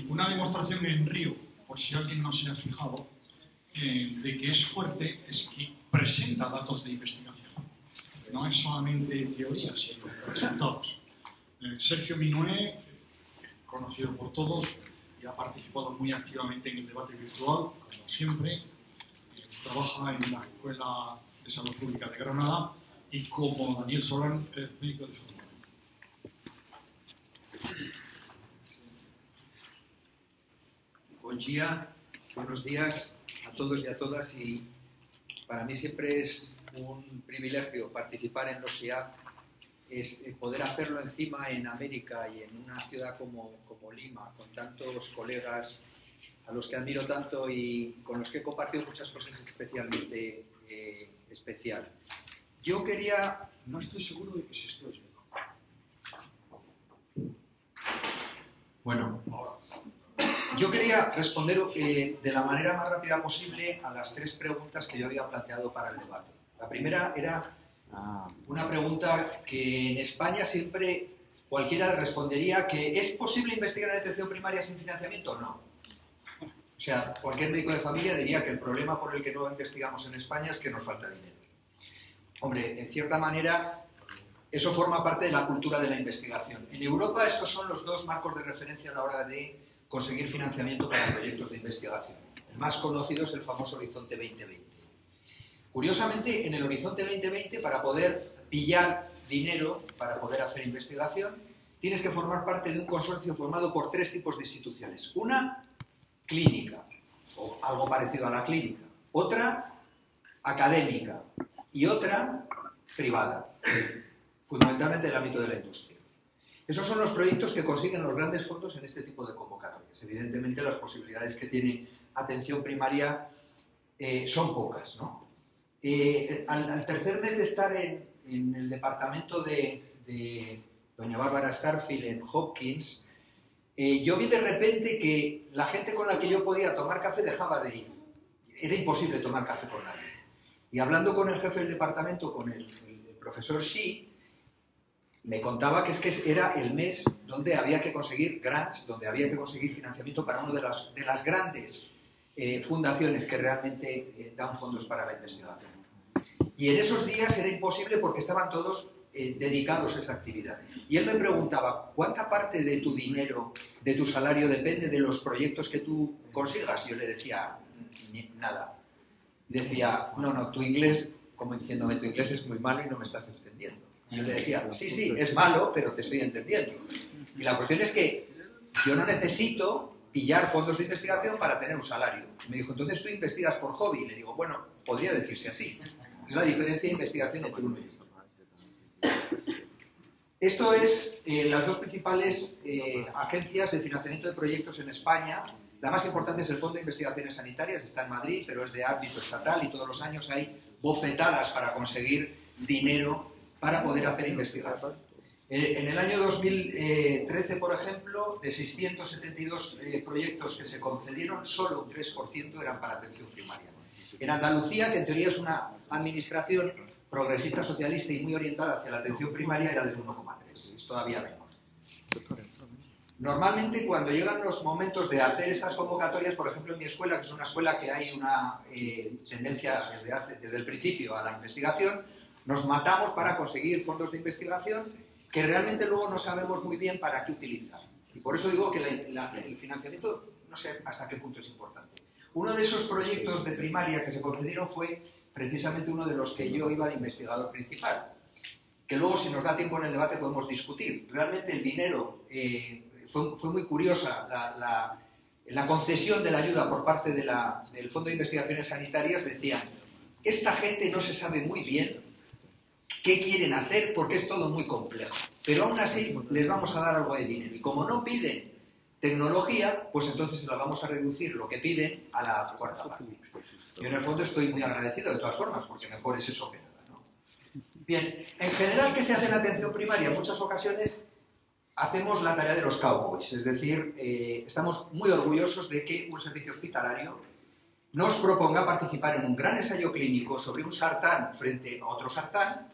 Una demostración en Río, por si alguien no se ha fijado, de que es fuerte, es que presenta datos de investigación. No es solamente teoría, sino resultados. Sergio Minué, conocido por todos, y ha participado muy activamente en el debate virtual, como siempre. Trabaja en la Escuela de Salud Pública de Granada y como Daniel Solán, es médico de formación. Buen día, buenos días a todos y a todas, y para mí siempre es un privilegio participar en los IAP, es poder hacerlo encima en América y en una ciudad como Lima, con tantos colegas a los que admiro tanto y con los que he compartido muchas cosas especialmente especial. Yo quería... No estoy seguro de que se esté oyendo. Bueno, yo quería responder de la manera más rápida posible a las tres preguntas que yo había planteado para el debate. La primera era una pregunta que en España siempre cualquiera respondería que ¿es posible investigar en atención primaria sin financiamiento? No. O sea, cualquier médico de familia diría que el problema por el que no investigamos en España es que nos falta dinero. Hombre, en cierta manera, eso forma parte de la cultura de la investigación. En Europa estos son los dos marcos de referencia a la hora de conseguir financiamiento para proyectos de investigación. El más conocido es el famoso Horizonte 2020. Curiosamente, en el Horizonte 2020, para poder pillar dinero, para poder hacer investigación, tienes que formar parte de un consorcio formado por tres tipos de instituciones. Una, clínica, o algo parecido a la clínica. Otra, académica. Y otra, privada, fundamentalmente del ámbito de la industria. Esos son los proyectos que consiguen los grandes fondos en este tipo de convocatorias. Evidentemente, las posibilidades que tiene atención primaria son pocas, ¿no? Al tercer mes de estar en el departamento de doña Bárbara Starfield en Hopkins, yo vi de repente que la gente con la que yo podía tomar café dejaba de ir. Era imposible tomar café con nadie. Y hablando con el jefe del departamento, con el profesor Shi, me contaba que era el mes donde había que conseguir grants, donde había que conseguir financiamiento para una de las grandes fundaciones que realmente dan fondos para la investigación. Y en esos días era imposible porque estaban todos dedicados a esa actividad. Y él me preguntaba, ¿cuánta parte de tu dinero, de tu salario, depende de los proyectos que tú consigas? Y yo le decía, nada. Y decía, no, tu inglés, como diciéndome, tu inglés es muy malo y no me estás entendiendo. Y yo le decía, sí, es malo, pero te estoy entendiendo. Y la cuestión es que yo no necesito pillar fondos de investigación para tener un salario. Y me dijo, entonces tú investigas por hobby. Y le digo, bueno, podría decirse así. Es la diferencia de investigación entre uno y otro. Esto es las dos principales agencias de financiamiento de proyectos en España. La más importante es el Fondo de Investigaciones Sanitarias, está en Madrid, pero es de ámbito estatal y todos los años hay bofetadas para conseguir dinero para poder hacer investigación. En el año 2013, por ejemplo, de 672 proyectos que se concedieron, solo un 3% eran para atención primaria. En Andalucía, que en teoría es una administración progresista, socialista y muy orientada hacia la atención primaria, era del 1,3%, es todavía menos. Normalmente, cuando llegan los momentos de hacer estas convocatorias, por ejemplo, en mi escuela, que es una escuela que hay una tendencia desde el principio a la investigación, nos matamos para conseguir fondos de investigación que realmente luego no sabemos muy bien para qué utilizar. Y por eso digo que el financiamiento, no sé hasta qué punto es importante. Uno de esos proyectos de primaria que se concedieron fue precisamente uno de los que yo iba de investigador principal, que luego, si nos da tiempo en el debate, podemos discutir. Realmente el dinero... Fue muy curiosa la concesión de la ayuda por parte del Fondo de Investigaciones Sanitarias. Decían, esta gente no se sabe muy bien qué quieren hacer porque es todo muy complejo, pero aún así les vamos a dar algo de dinero. Y como no piden tecnología, pues entonces se la vamos a reducir lo que piden a la cuarta parte. Yo en el fondo estoy muy agradecido de todas formas, porque mejor es eso que nada, ¿no? Bien, en general, ¿qué se hace en atención primaria? En muchas ocasiones hacemos la tarea de los cowboys, es decir, estamos muy orgullosos de que un servicio hospitalario nos proponga participar en un gran ensayo clínico sobre un sartán frente a otro sartán,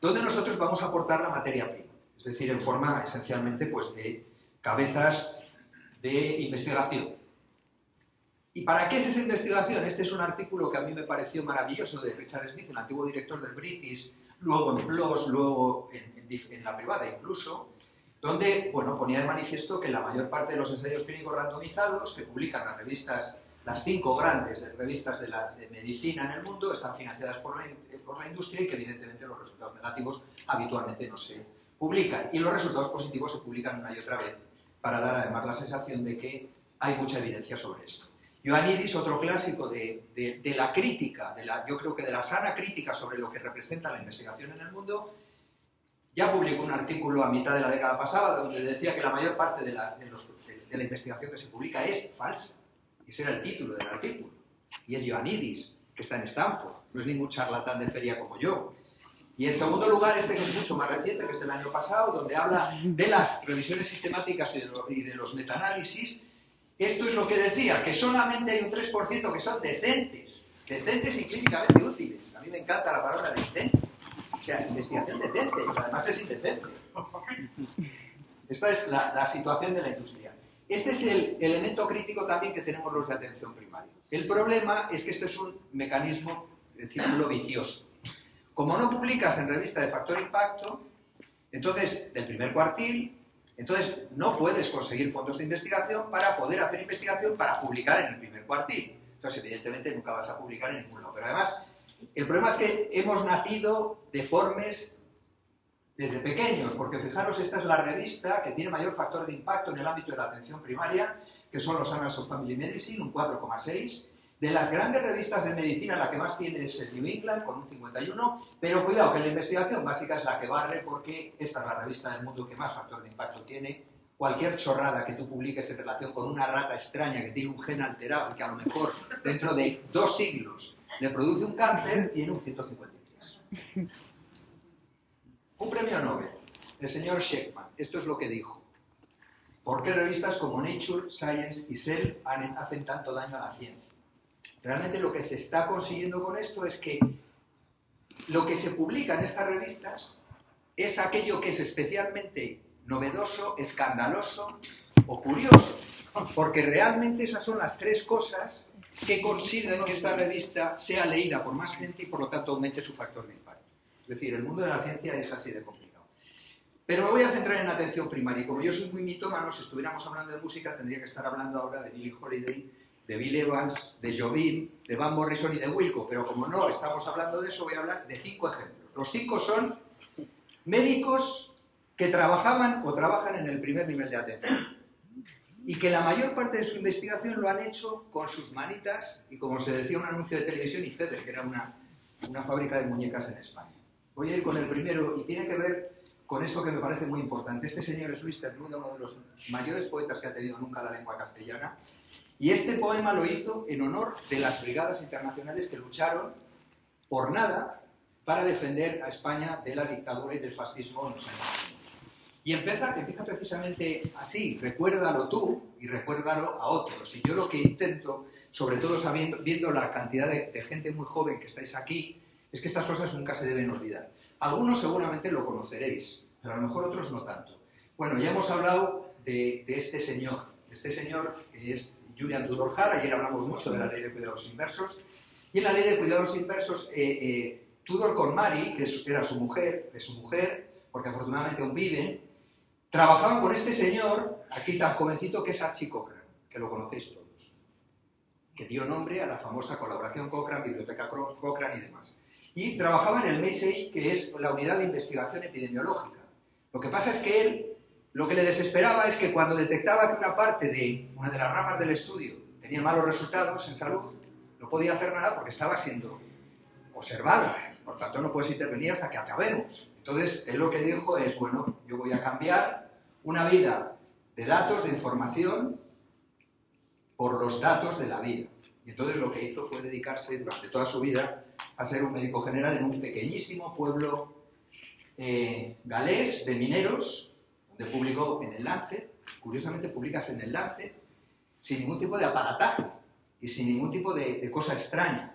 donde nosotros vamos a aportar la materia prima, es decir, en forma esencialmente pues, de cabezas de investigación. ¿Y para qué es esa investigación? Este es un artículo que a mí me pareció maravilloso de Richard Smith, el antiguo director del British, luego en PLOS, luego en la privada incluso, donde ponía de manifiesto que la mayor parte de los ensayos clínicos randomizados que publican las revistas, las 5 grandes revistas de medicina en el mundo, están financiadas por la industria y que evidentemente los resultados negativos habitualmente no se publican. Y los resultados positivos se publican una y otra vez para dar además la sensación de que hay mucha evidencia sobre esto. Ioannidis, otro clásico de la crítica, yo creo que de la sana crítica sobre lo que representa la investigación en el mundo, ya publicó un artículo a mitad de la década pasada donde decía que la mayor parte de la investigación que se publica es falsa. Y ese era el título del artículo. Y es Ioannidis, que está en Stanford, no es ningún charlatán de feria como yo. Y en segundo lugar, este que es mucho más reciente, que es del año pasado, donde habla de las revisiones sistemáticas y de los metaanálisis. Esto es lo que decía, que solamente hay un 3% que son decentes y clínicamente útiles. A mí me encanta la palabra decente. O sea, investigación decente, pero además es indecente. Esta es la situación de la industria. Este es el elemento crítico también que tenemos los de atención primaria. El problema es que esto es un mecanismo de círculo vicioso. Como no publicas en revista de factor impacto, entonces, del primer cuartil, entonces no puedes conseguir fondos de investigación para poder hacer investigación para publicar en el primer cuartil. Entonces, evidentemente, nunca vas a publicar en ningún lado. Pero además, el problema es que hemos nacido deformes desde pequeños, porque fijaros, esta es la revista que tiene mayor factor de impacto en el ámbito de la atención primaria, que son los Annals of Family Medicine, un 4,6. De las grandes revistas de medicina, la que más tiene es el New England, con un 51, pero cuidado que la investigación básica es la que barre, porque esta es la revista del mundo que más factor de impacto tiene. Cualquier chorrada que tú publiques en relación con una rata extraña que tiene un gen alterado y que a lo mejor dentro de 2 siglos le produce un cáncer, tiene un 153. Un premio Nobel, el señor Sheckman, esto es lo que dijo. ¿Por qué revistas como Nature, Science y Cell hacen tanto daño a la ciencia? Realmente lo que se está consiguiendo con esto es que lo que se publica en estas revistas es aquello que es especialmente novedoso, escandaloso o curioso, porque realmente esas son las 3 cosas que consiguen que esta revista sea leída por más gente y por lo tanto aumente su factor de impacto. Es decir, el mundo de la ciencia es así de complicado. Pero me voy a centrar en la atención primaria y como yo soy muy mitómano, si estuviéramos hablando de música tendría que estar hablando ahora de Billie Holiday, de Bill Evans, de Jobim, de Van Morrison y de Wilco, pero como no estamos hablando de eso, voy a hablar de 5 ejemplos. Los 5 son médicos que trabajaban o trabajan en el primer nivel de atención y que la mayor parte de su investigación lo han hecho con sus manitas y, como se decía en un anuncio de televisión, y Feder, que era una fábrica de muñecas en España. Voy a ir con el primero y tiene que ver con esto que me parece muy importante. Este señor es Luis Ternuda, uno de los mayores poetas que ha tenido nunca la lengua castellana. Y este poema lo hizo en honor de las brigadas internacionales que lucharon por nada para defender a España de la dictadura y del fascismo en los años 50. Y empieza precisamente así: recuérdalo tú y recuérdalo a otros. Y yo lo que intento, sobre todo viendo la cantidad de gente muy joven que estáis aquí, es que estas cosas nunca se deben olvidar. Algunos seguramente lo conoceréis, pero a lo mejor otros no tanto. Bueno, ya hemos hablado de este señor. Este señor es Julian Tudor Hart. Ayer hablamos mucho de la ley de cuidados inversos. Y en la ley de cuidados inversos, Tudor con Mary, que era su mujer, porque afortunadamente aún viven, trabajaban con este señor, aquí tan jovencito, que es Archie Cochrane, que lo conocéis todos, que dio nombre a la famosa colaboración Cochrane, Biblioteca Cochrane y demás. Y trabajaba en el MACEI, que es la unidad de investigación epidemiológica. Lo que pasa es que él, lo que le desesperaba es que cuando detectaba que una parte de una de las ramas del estudio tenía malos resultados en salud, no podía hacer nada porque estaba siendo observada. Por tanto, no puedes intervenir hasta que acabemos. Entonces, él lo que dijo es, bueno, yo voy a cambiar una vida de datos, de información, por los datos de la vida. Y entonces lo que hizo fue dedicarse durante toda su vida a ser un médico general en un pequeñísimo pueblo galés de mineros, donde publicó en el Lancet. Curiosamente publicas en el Lancet sin ningún tipo de aparataje y sin ningún tipo de cosa extraña.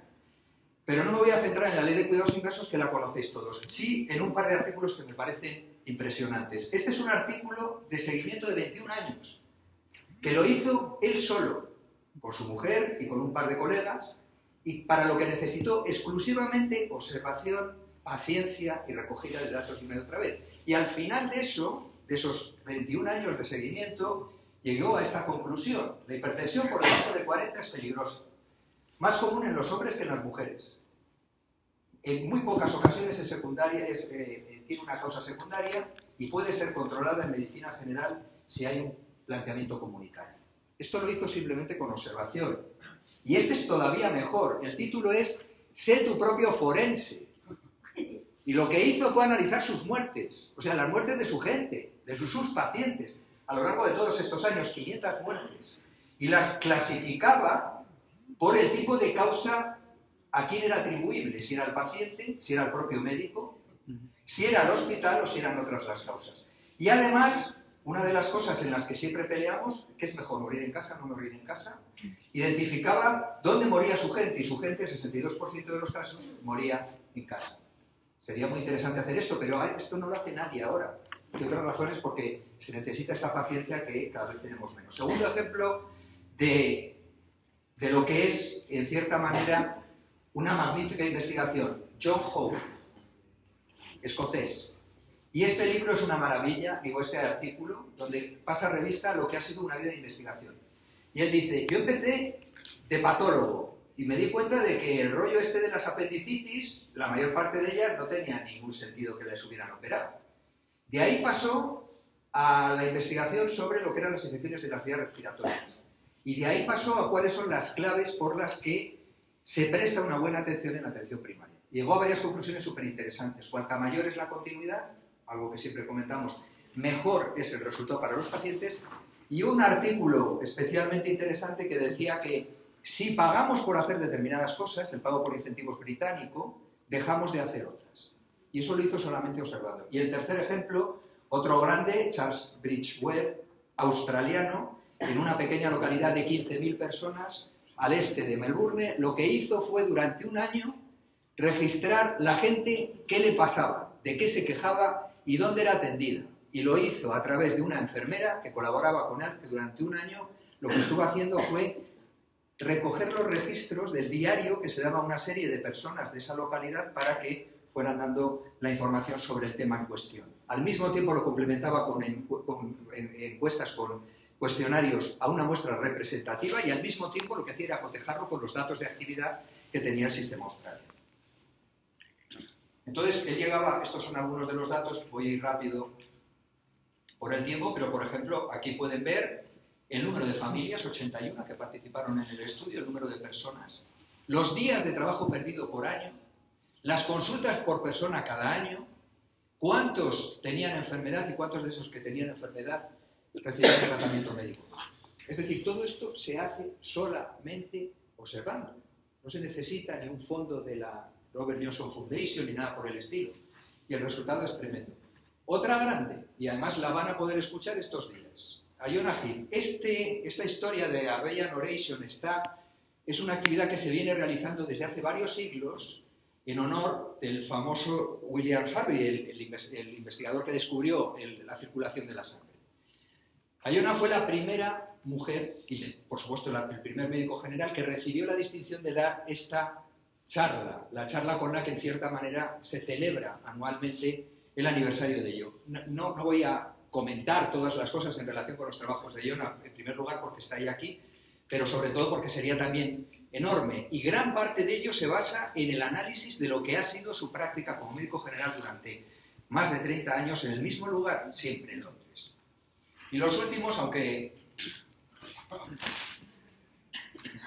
Pero no me voy a centrar en la ley de cuidados inversos, que la conocéis todos. Sí, en un par de artículos que me parecen impresionantes. Este es un artículo de seguimiento de 21 años. que lo hizo él solo, con su mujer y con un par de colegas, y para lo que necesitó exclusivamente observación, paciencia y recogida de datos de una y otra vez. Y al final de eso, de esos 21 años de seguimiento, llegó a esta conclusión: la hipertensión por debajo de 40 es peligrosa, más común en los hombres que en las mujeres. En muy pocas ocasiones es secundaria, tiene una causa secundaria y puede ser controlada en medicina general si hay un planteamiento comunitario. Esto lo hizo simplemente con observación. Y este es todavía mejor. El título es "Sé tu propio forense". Y lo que hizo fue analizar sus muertes, o sea, las muertes de su gente, de sus pacientes, a lo largo de todos estos años, 500 muertes, y las clasificaba por el tipo de causa a quién era atribuible, si era al paciente, si era al propio médico, si era al hospital o si eran otras las causas. Y además, una de las cosas en las que siempre peleamos, que es mejor morir en casa o no morir en casa, identificaba dónde moría su gente, y su gente, el 62% de los casos, moría en casa. Sería muy interesante hacer esto, pero esto no lo hace nadie ahora. Y otras razones porque se necesita esta paciencia que cada vez tenemos menos. Segundo ejemplo de lo que es, en cierta manera, una magnífica investigación. John Howe, escocés. Y este libro es una maravilla, digo, este artículo, donde pasa revista a lo que ha sido una vida de investigación. Y él dice: yo empecé de patólogo y me di cuenta de que el rollo este de las apendicitis, la mayor parte de ellas no tenía ningún sentido que les hubieran operado. De ahí pasó a la investigación sobre lo que eran las infecciones de las vías respiratorias. Y de ahí pasó a cuáles son las claves por las que se presta una buena atención en la atención primaria. Llegó a varias conclusiones súper interesantes. Cuanta mayor es la continuidad, algo que siempre comentamos, mejor es el resultado para los pacientes. Y un artículo especialmente interesante que decía que si pagamos por hacer determinadas cosas, el pago por incentivos británico, dejamos de hacer otras. Y eso lo hizo solamente observando. Y el tercer ejemplo, otro grande, Charles Bridge Webb, australiano, en una pequeña localidad de 15.000 personas al este de Melbourne, lo que hizo fue durante un año registrar la gente qué le pasaba, de qué se quejaba y dónde era atendida. Y lo hizo a través de una enfermera que colaboraba con él, que durante un año lo que estuvo haciendo fue recoger los registros del diario que se daba a una serie de personas de esa localidad para que fueran dando la información sobre el tema en cuestión. Al mismo tiempo lo complementaba con encuestas, con cuestionarios a una muestra representativa, y al mismo tiempo lo que hacía era cotejarlo con los datos de actividad que tenía el sistema australiano. Entonces, él llegaba, estos son algunos de los datos, voy a ir rápido por el tiempo, pero por ejemplo, aquí pueden ver el número de familias, 81 que participaron en el estudio, el número de personas, los días de trabajo perdido por año, las consultas por persona cada año, cuántos tenían enfermedad y cuántos de esos que tenían enfermedad recibían tratamiento médico. Es decir, todo esto se hace solamente observando. No se necesita ni un fondo de la Robert Johnson Foundation ni nada por el estilo. Y el resultado es tremendo. Otra grande, y además la van a poder escuchar estos días. Iona Heath. Esta historia de Arrayan Oration es una actividad que se viene realizando desde hace varios siglos en honor del famoso William Harvey, el investigador que descubrió la circulación de la sangre. Iona fue la primera mujer, y por supuesto el primer médico general, que recibió la distinción de dar esta charla, la charla con la que en cierta manera se celebra anualmente el aniversario de ello. No voy a comentar todas las cosas en relación con los trabajos de Iona, en primer lugar porque está ahí aquí, pero sobre todo porque sería también enorme, y gran parte de ello se basa en el análisis de lo que ha sido su práctica como médico general durante más de 30 años en el mismo lugar, siempre en Londres. Y los últimos, aunque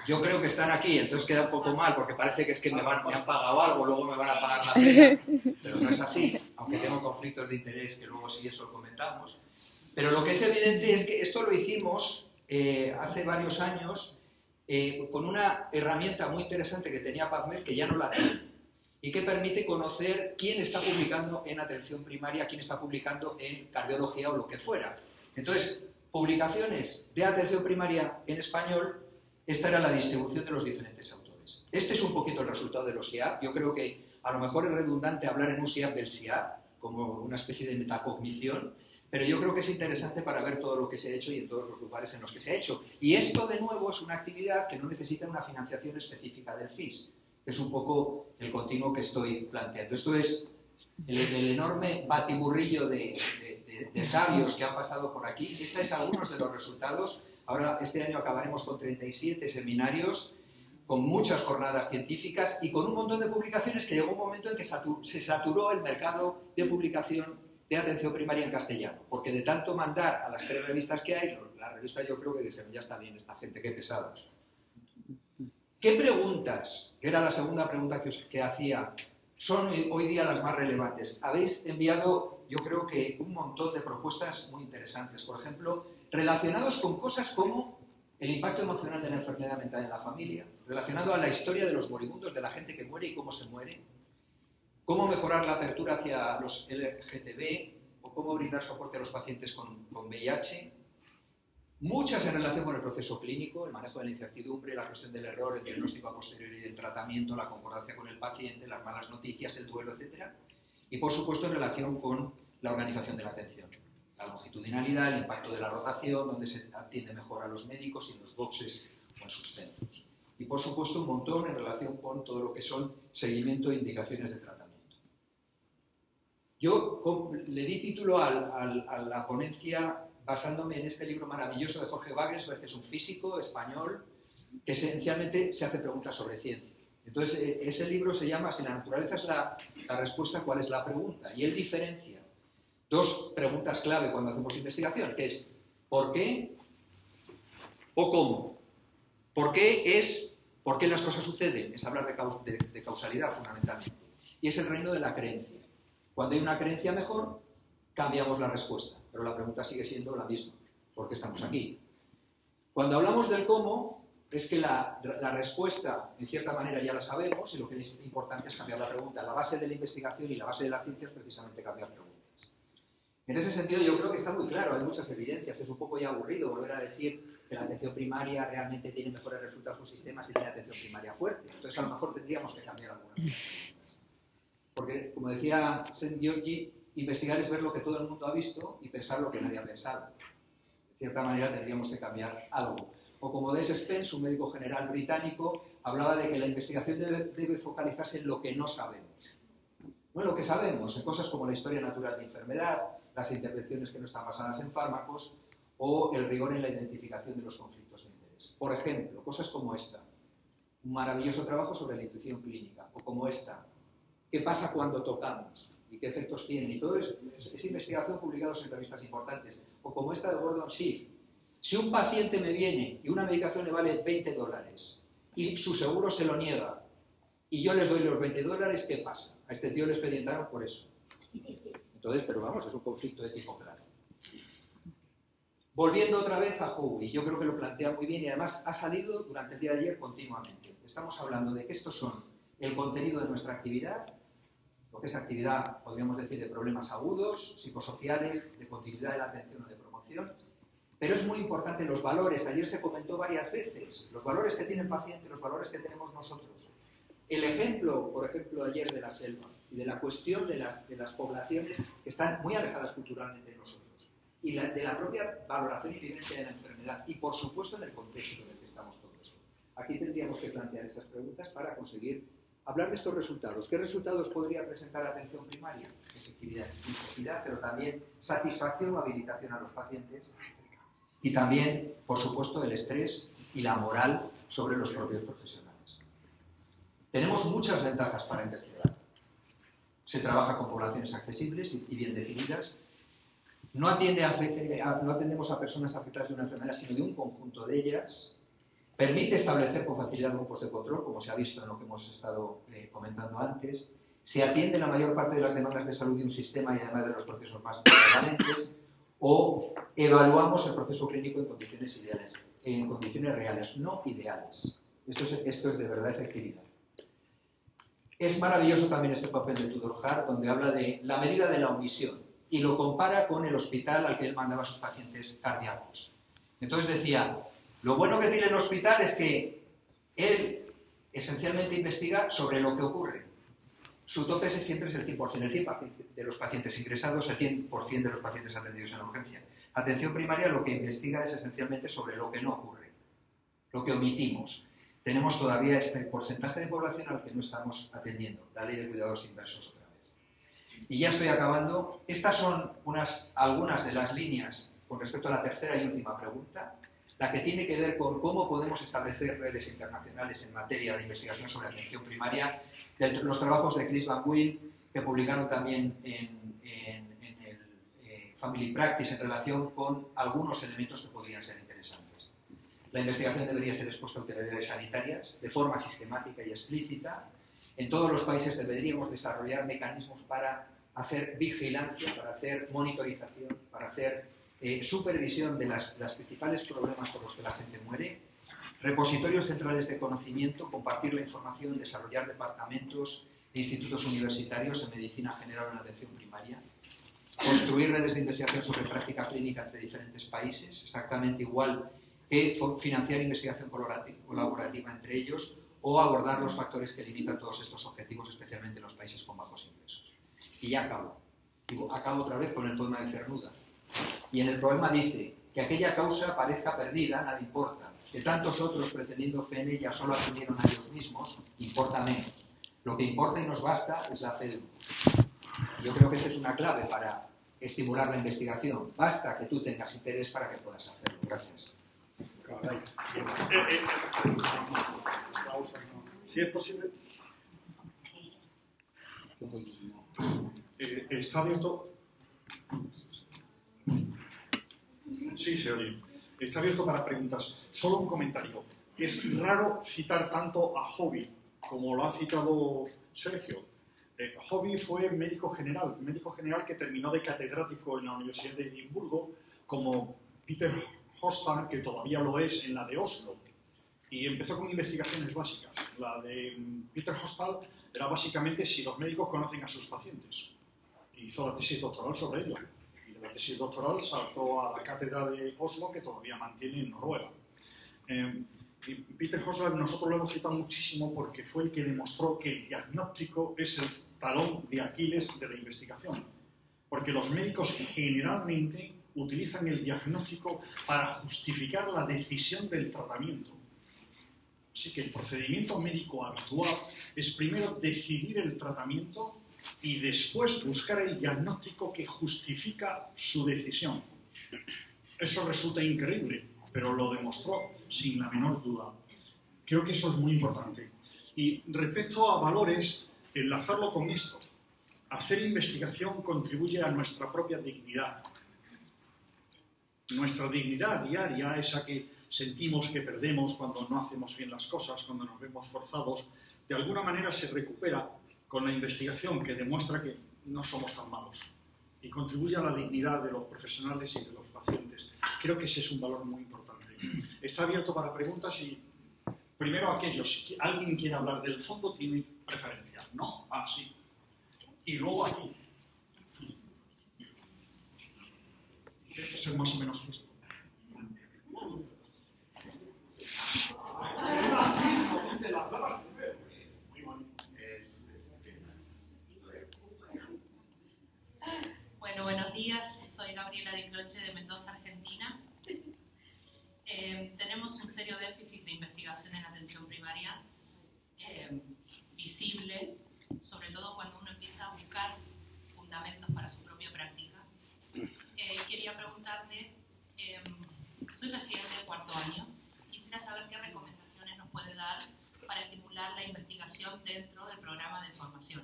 yo creo que están aquí, entonces queda un poco mal porque parece que es que me han pagado algo, luego me van a pagar la cena, pero no es así, aunque tengo conflictos de interés que luego sí eso lo comentamos. Pero lo que es evidente es que esto lo hicimos hace varios años con una herramienta muy interesante que tenía PubMed, que ya no la tiene, y que permite conocer quién está publicando en atención primaria, quién está publicando en cardiología o lo que fuera. Entonces, publicaciones de atención primaria en español, esta era la distribución de los diferentes autores. Este es un poquito el resultado de los SIAP. Yo creo que a lo mejor es redundante hablar en un SIAP del SIAP, como una especie de metacognición, pero yo creo que es interesante para ver todo lo que se ha hecho y en todos los lugares en los que se ha hecho. Y esto, de nuevo, es una actividad que no necesita una financiación específica del FIS, que es un poco el continuo que estoy planteando. Esto es el enorme batiburrillo de sabios que han pasado por aquí. Estos son algunos de los resultados. Ahora, este año acabaremos con 37 seminarios, con muchas jornadas científicas y con un montón de publicaciones que llegó un momento en que se saturó el mercado de publicación de atención primaria en castellano, porque de tanto mandar a las 3 revistas que hay, las revistas yo creo que dijeron, ya está bien esta gente, qué pesados. ¿Qué preguntas, que era la segunda pregunta que hacía, son hoy día las más relevantes? Habéis enviado, yo creo que un montón de propuestas muy interesantes, por ejemplo, relacionados con cosas como el impacto emocional de la enfermedad mental en la familia, relacionado a la historia de los moribundos, de la gente que muere y cómo se muere, cómo mejorar la apertura hacia los LGTB o cómo brindar soporte a los pacientes con VIH. Muchas en relación con el proceso clínico, el manejo de la incertidumbre, la cuestión del error, el diagnóstico a posteriori del tratamiento, la concordancia con el paciente, las malas noticias, el duelo, etc. Y, por supuesto, en relación con la organización de la atención. La longitudinalidad, el impacto de la rotación, donde se atiende mejor a los médicos y en los boxes o en sus centros. Y, por supuesto, un montón en relación con todo lo que son seguimiento e indicaciones de tratamiento. Yo le di título a la ponencia basándome en este libro maravilloso de Jorge Wagensberg, que es un físico español que esencialmente se hace preguntas sobre ciencia. Entonces, ese libro se llama Si la naturaleza es la respuesta, ¿cuál es la pregunta? Y él diferencia 2 preguntas clave cuando hacemos investigación, que es ¿por qué o cómo? ¿Por qué las cosas suceden? Es hablar de causalidad, fundamentalmente. Y es el reino de la creencia. Cuando hay una creencia mejor, cambiamos la respuesta, pero la pregunta sigue siendo la misma. ¿Por qué estamos aquí? Cuando hablamos del cómo, es que la respuesta, en cierta manera, ya la sabemos, y lo que es importante es cambiar la pregunta. La base de la investigación y la base de la ciencia es precisamente cambiar preguntas. En ese sentido, yo creo que está muy claro, hay muchas evidencias. Es un poco ya aburrido volver a decir que la atención primaria realmente tiene mejores resultados en sus sistemas si tiene atención primaria fuerte. Entonces, a lo mejor tendríamos que cambiar algunas preguntas. Porque, como decía St. Georgi, investigar es ver lo que todo el mundo ha visto y pensar lo que nadie ha pensado. De cierta manera tendríamos que cambiar algo. O como Des Spence, un médico general británico, hablaba de que la investigación debe focalizarse en lo que no sabemos. No en lo que sabemos, en cosas como la historia natural de enfermedad, las intervenciones que no están basadas en fármacos o el rigor en la identificación de los conflictos de interés. Por ejemplo, cosas como esta. Un maravilloso trabajo sobre la intuición clínica. O como esta. ¿Qué pasa cuando tocamos? ¿Y qué efectos tienen? Y todo es investigación publicada en revistas importantes. O como esta de Gordon Schiff. Si un paciente me viene y una medicación le vale $20 y su seguro se lo niega y yo les doy los $20, ¿qué pasa? A este tío le expedientaron por eso. Entonces, pero vamos, es un conflicto ético claro. Volviendo otra vez a Howe, yo creo que lo plantea muy bien y además ha salido durante el día de ayer continuamente. Estamos hablando de que estos son el contenido de nuestra actividad, lo que es actividad, podríamos decir, de problemas agudos, psicosociales, de continuidad de la atención o de promoción, pero es muy importante los valores. Ayer se comentó varias veces, los valores que tiene el paciente, los valores que tenemos nosotros. El ejemplo, por ejemplo, ayer de la selva y de la cuestión de las poblaciones que están muy alejadas culturalmente de nosotros y de la propia valoración y vivencia de la enfermedad y, por supuesto, en el contexto en el que estamos todos. Aquí tendríamos que plantear esas preguntas para conseguir hablar de estos resultados. ¿Qué resultados podría presentar la atención primaria? Efectividad y eficacia, pero también satisfacción o habilitación a los pacientes y también, por supuesto, el estrés y la moral sobre los propios profesionales. Tenemos muchas ventajas para investigar. Se trabaja con poblaciones accesibles y bien definidas. No atendemos a personas afectadas de una enfermedad, sino de un conjunto de ellas. Permite establecer con facilidad grupos de control, como se ha visto en lo que hemos estado comentando antes. Se atiende la mayor parte de las demandas de salud de un sistema y además de los procesos más prevalentes. O evaluamos el proceso clínico en condiciones ideales, en condiciones reales, no ideales. Esto es de verdad efectividad. Es maravilloso también este papel de Tudor Hart, donde habla de la medida de la omisión y lo compara con el hospital al que él mandaba a sus pacientes cardíacos. Entonces decía, lo bueno que tiene el hospital es que él esencialmente investiga sobre lo que ocurre, su tope siempre es el 100%, el 100% de los pacientes ingresados, el 100% de los pacientes atendidos en la urgencia. Atención primaria lo que investiga es esencialmente sobre lo que no ocurre, lo que omitimos. Tenemos todavía este porcentaje de población al que no estamos atendiendo, la ley de cuidados inversos otra vez. Y ya estoy acabando. Estas son algunas de las líneas con respecto a la tercera y última pregunta, la que tiene que ver con cómo podemos establecer redes internacionales en materia de investigación sobre atención primaria, los trabajos de Chris Van Wil, que publicaron también en el Family Practice en relación con algunos elementos que podrían ser interesantes. La investigación debería ser expuesta a autoridades sanitarias de forma sistemática y explícita. En todos los países deberíamos desarrollar mecanismos para hacer vigilancia, para hacer monitorización, para hacer supervisión de los principales problemas por los que la gente muere, repositorios centrales de conocimiento, compartir la información, desarrollar departamentos e institutos universitarios en medicina general o en atención primaria, construir redes de investigación sobre práctica clínica entre diferentes países, exactamente igual que financiar investigación colaborativa entre ellos o abordar los factores que limitan todos estos objetivos, especialmente en los países con bajos ingresos. Y ya acabo. Acabo otra vez con el poema de Cernuda. Y en el poema dice que aquella causa parezca perdida, nada importa. Que tantos otros, pretendiendo fe en ella, solo atendieron a ellos mismos, importa menos. Lo que importa y nos basta es la fe de uno. Yo creo que esta es una clave para estimular la investigación. Basta que tú tengas interés para que puedas hacerlo. Gracias. Si es posible. Está abierto. Sí, se oye. Está abierto para preguntas. Solo un comentario. Es raro citar tanto a Hobby como lo ha citado Sergio. Hobby fue médico general que terminó de catedrático en la Universidad de Edimburgo, como Peter Hostal, que todavía lo es en la de Oslo. Y empezó con investigaciones básicas. La de Peter Hostal era básicamente si los médicos conocen a sus pacientes. Y hizo la tesis doctoral sobre ello. Y de la tesis doctoral saltó a la cátedra de Oslo, que todavía mantiene en Noruega. Y Peter Hostal nosotros lo hemos citado muchísimo porque fue el que demostró que el diagnóstico es el talón de Aquiles de la investigación. Porque los médicos generalmente utilizan el diagnóstico para justificar la decisión del tratamiento. Así que el procedimiento médico habitual es primero decidir el tratamiento y después buscar el diagnóstico que justifica su decisión. Eso resulta increíble, pero lo demostró sin la menor duda. Creo que eso es muy importante. Y respecto a valores, enlazarlo con esto. Hacer investigación contribuye a nuestra propia dignidad. Nuestra dignidad diaria, esa que sentimos que perdemos cuando no hacemos bien las cosas, cuando nos vemos forzados, de alguna manera se recupera con la investigación que demuestra que no somos tan malos y contribuye a la dignidad de los profesionales y de los pacientes. Creo que ese es un valor muy importante. Está abierto para preguntas y primero aquellos, si alguien quiere hablar del fondo, tiene preferencia, ¿no? Ah, sí. Y luego aquí. Tiene que ser más o menos justo. Bueno, buenos días. Soy Gabriela Di Croce de Mendoza, Argentina. Tenemos un serio déficit de investigación en atención primaria, visible, sobre todo cuando uno empieza a buscar fundamentos para su propia práctica. Quería preguntarle, soy residente de cuarto año, quisiera saber qué recomendaciones nos puede dar para estimular la investigación dentro del programa de formación.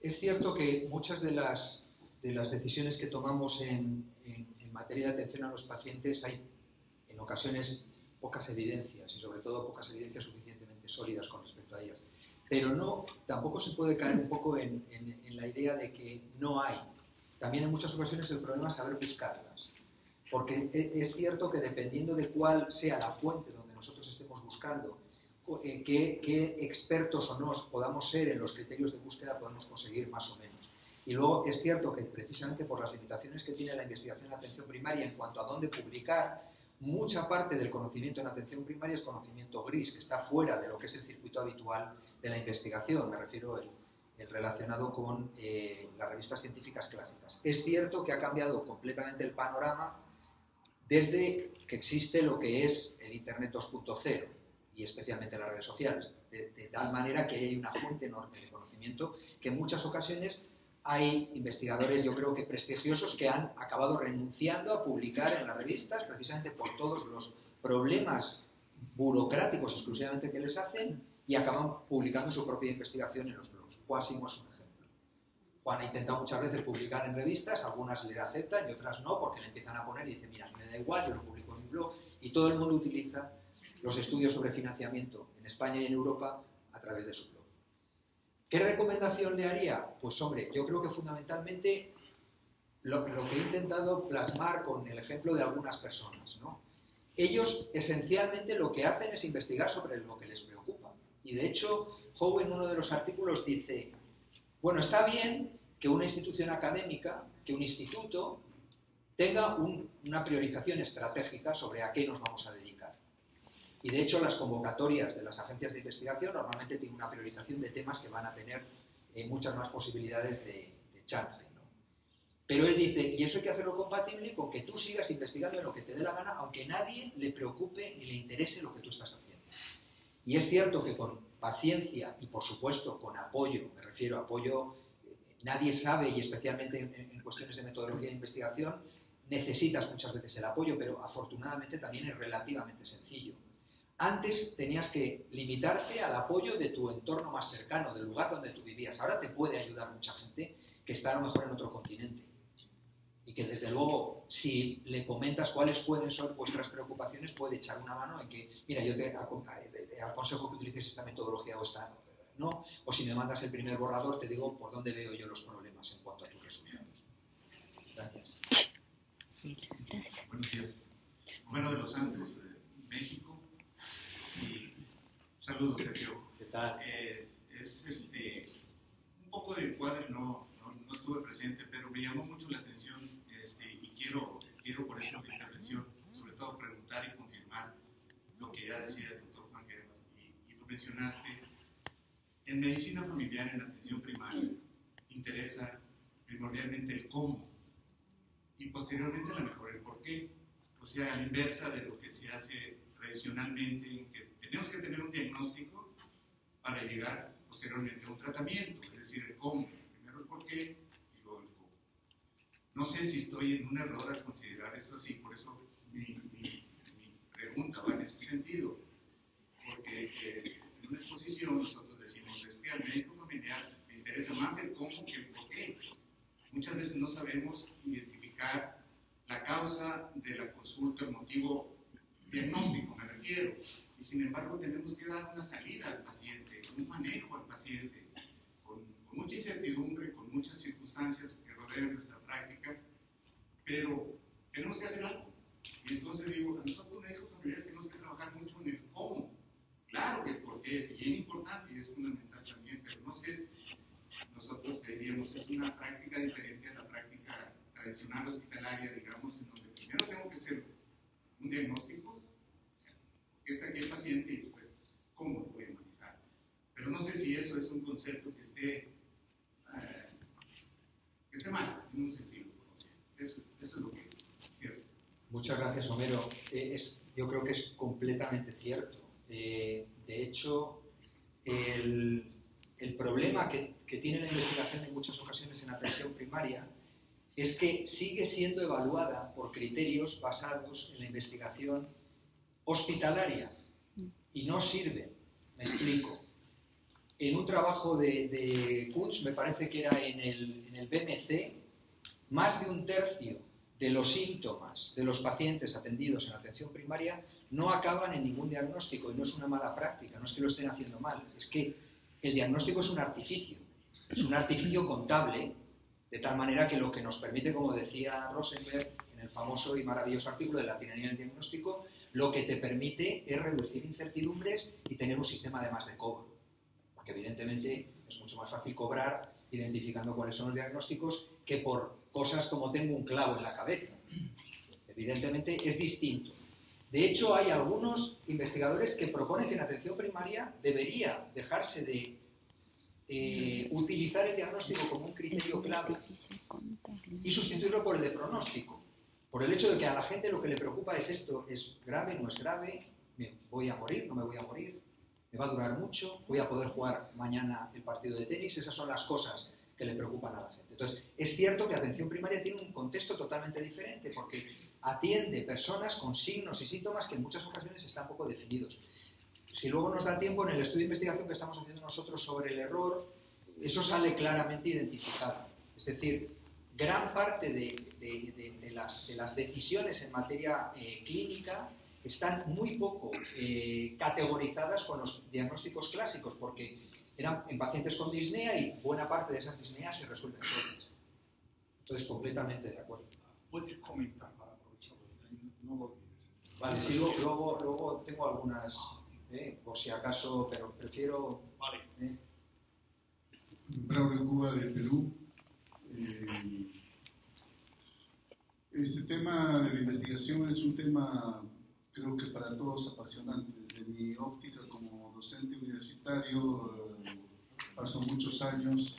Es cierto que muchas de las decisiones que tomamos en materia de atención a los pacientes hay en ocasiones pocas evidencias y sobre todo pocas evidencias suficientemente sólidas con respecto a ellas. Pero tampoco se puede caer un poco en la idea de que no hay. También en muchas ocasiones el problema es saber buscarlas. Porque es cierto que dependiendo de cuál sea la fuente donde nosotros estemos buscando, qué expertos o no podamos ser en los criterios de búsqueda, podemos conseguir más o menos. Y luego es cierto que precisamente por las limitaciones que tiene la investigación en atención primaria en cuanto a dónde publicar, mucha parte del conocimiento en atención primaria es conocimiento gris, que está fuera de lo que es el circuito habitual de la investigación. Me refiero el relacionado con las revistas científicas clásicas. Es cierto que ha cambiado completamente el panorama desde que existe lo que es el Internet 2.0 y especialmente las redes sociales, de tal manera que hay una fuente enorme de conocimiento que en muchas ocasiones hay investigadores, yo creo que prestigiosos, que han acabado renunciando a publicar en las revistas precisamente por todos los problemas burocráticos exclusivamente que les hacen y acaban publicando su propia investigación en los blogs. Juan Simo es un ejemplo. Juan ha intentado muchas veces publicar en revistas, algunas le aceptan y otras no, porque le empiezan a poner y dice, mira, a mí me da igual, yo lo publico en mi blog, y todo el mundo utiliza los estudios sobre financiamiento en España y en Europa a través de su blog. ¿Qué recomendación le haría? Pues hombre, yo creo que fundamentalmente lo que he intentado plasmar con el ejemplo de algunas personas, ¿no? Ellos esencialmente lo que hacen es investigar sobre lo que les preocupa. Y de hecho, Howe en uno de los artículos dice, bueno, está bien que una institución académica, que un instituto, tenga una priorización estratégica sobre a qué nos vamos a dedicar. Y de hecho las convocatorias de las agencias de investigación normalmente tienen una priorización de temas que van a tener muchas más posibilidades de chance, ¿no? Pero él dice, y eso hay que hacerlo compatible con que tú sigas investigando en lo que te dé la gana, aunque nadie le preocupe ni le interese lo que tú estás haciendo. Y es cierto que con paciencia y por supuesto con apoyo, me refiero a apoyo, nadie sabe, y especialmente en cuestiones de metodología de investigación, necesitas muchas veces el apoyo, pero afortunadamente también es relativamente sencillo. Antes tenías que limitarte al apoyo de tu entorno más cercano, del lugar donde tú vivías. Ahora te puede ayudar mucha gente que está a lo mejor en otro continente. Y que desde luego, si le comentas cuáles pueden ser vuestras preocupaciones, puede echar una mano en que, mira, yo te aconsejo que utilices esta metodología o esta, ¿no? O si me mandas el primer borrador, te digo por dónde veo yo los problemas en cuanto a tus resultados. Gracias. Gracias. Buenos días. Romero de los Santos, México. Y saludos, Sergio. ¿Qué tal? Es un poco de cuadro, no estuve presente, pero me llamó mucho la atención y quiero por eso la intervención, sobre todo preguntar y confirmar lo que ya decía el doctor Juan Gervas, y lo mencionaste. En medicina familiar, en atención primaria, interesa primordialmente el cómo y posteriormente a lo mejor el por qué. O sea, a la inversa de lo que se hace tradicionalmente, en que tenemos que tener un diagnóstico para llegar posteriormente a un tratamiento, es decir, el cómo, primero el por qué y luego el cómo. No sé si estoy en un error al considerar eso así, por eso mi pregunta va en ese sentido, porque en una exposición nosotros decimos, es que al médico familiar le interesa más el cómo que el por qué. Muchas veces no sabemos identificar la causa de la consulta, el motivo diagnóstico, me refiero, y sin embargo tenemos que dar una salida al paciente, un manejo al paciente, con mucha incertidumbre, con muchas circunstancias que rodean nuestra práctica, pero tenemos que hacer algo. Y entonces digo, nosotros médicos familiares tenemos que trabajar mucho en el cómo. Claro que el por qué es bien importante y es fundamental también, pero no sé, nosotros diríamos, es una práctica diferente a la práctica tradicional hospitalaria, digamos, en donde primero tengo que hacer un diagnóstico, o sea, porque está aquí el paciente y después, ¿cómo lo voy a manejar? Pero no sé si eso es un concepto que esté mal, en un sentido. O sea, eso es lo que es cierto. Muchas gracias, Homero. Yo creo que es completamente cierto. De hecho, el problema que tiene la investigación en muchas ocasiones en atención primaria es que sigue siendo evaluada por criterios basados en la investigación hospitalaria y no sirve. Me explico. En un trabajo de Kunz, me parece que era en el BMC, más de un tercio de los síntomas de los pacientes atendidos en atención primaria no acaban en ningún diagnóstico, y no es una mala práctica, no es que lo estén haciendo mal, es que el diagnóstico es un artificio contable, de tal manera que lo que nos permite, como decía Rosenberg en el famoso y maravilloso artículo de la tiranía del diagnóstico, lo que te permite es reducir incertidumbres y tener un sistema además de cobro, porque evidentemente es mucho más fácil cobrar identificando cuáles son los diagnósticos que por cosas como tengo un clavo en la cabeza. Evidentemente es distinto. De hecho, hay algunos investigadores que proponen que en atención primaria debería dejarse de utilizar el diagnóstico como un criterio clave y sustituirlo por el de pronóstico, por el hecho de que a la gente lo que le preocupa es esto: ¿es grave, no es grave? ¿Me voy a morir, no me voy a morir? ¿Me va a durar mucho? ¿Voy a poder jugar mañana el partido de tenis? Esas son las cosas que le preocupan a la gente. Entonces, es cierto que atención primaria tiene un contexto totalmente diferente, porque atiende personas con signos y síntomas que en muchas ocasiones están poco definidos. Si luego nos da tiempo, en el estudio de investigación que estamos haciendo nosotros sobre el error, eso sale claramente identificado. Es decir, gran parte de las decisiones en materia clínica están muy poco categorizadas con los diagnósticos clásicos, porque eran en pacientes con disnea y buena parte de esas disneas se resuelven solas. Entonces, completamente de acuerdo. ¿Puedes comentar para aprovecharlo? No lo olvides. Vale, sí, luego tengo algunas, por si acaso, pero prefiero... Vale. Braulio Cuba de Perú. Este tema de la investigación es un tema, creo que para todos apasionante. Desde mi óptica como docente universitario, paso muchos años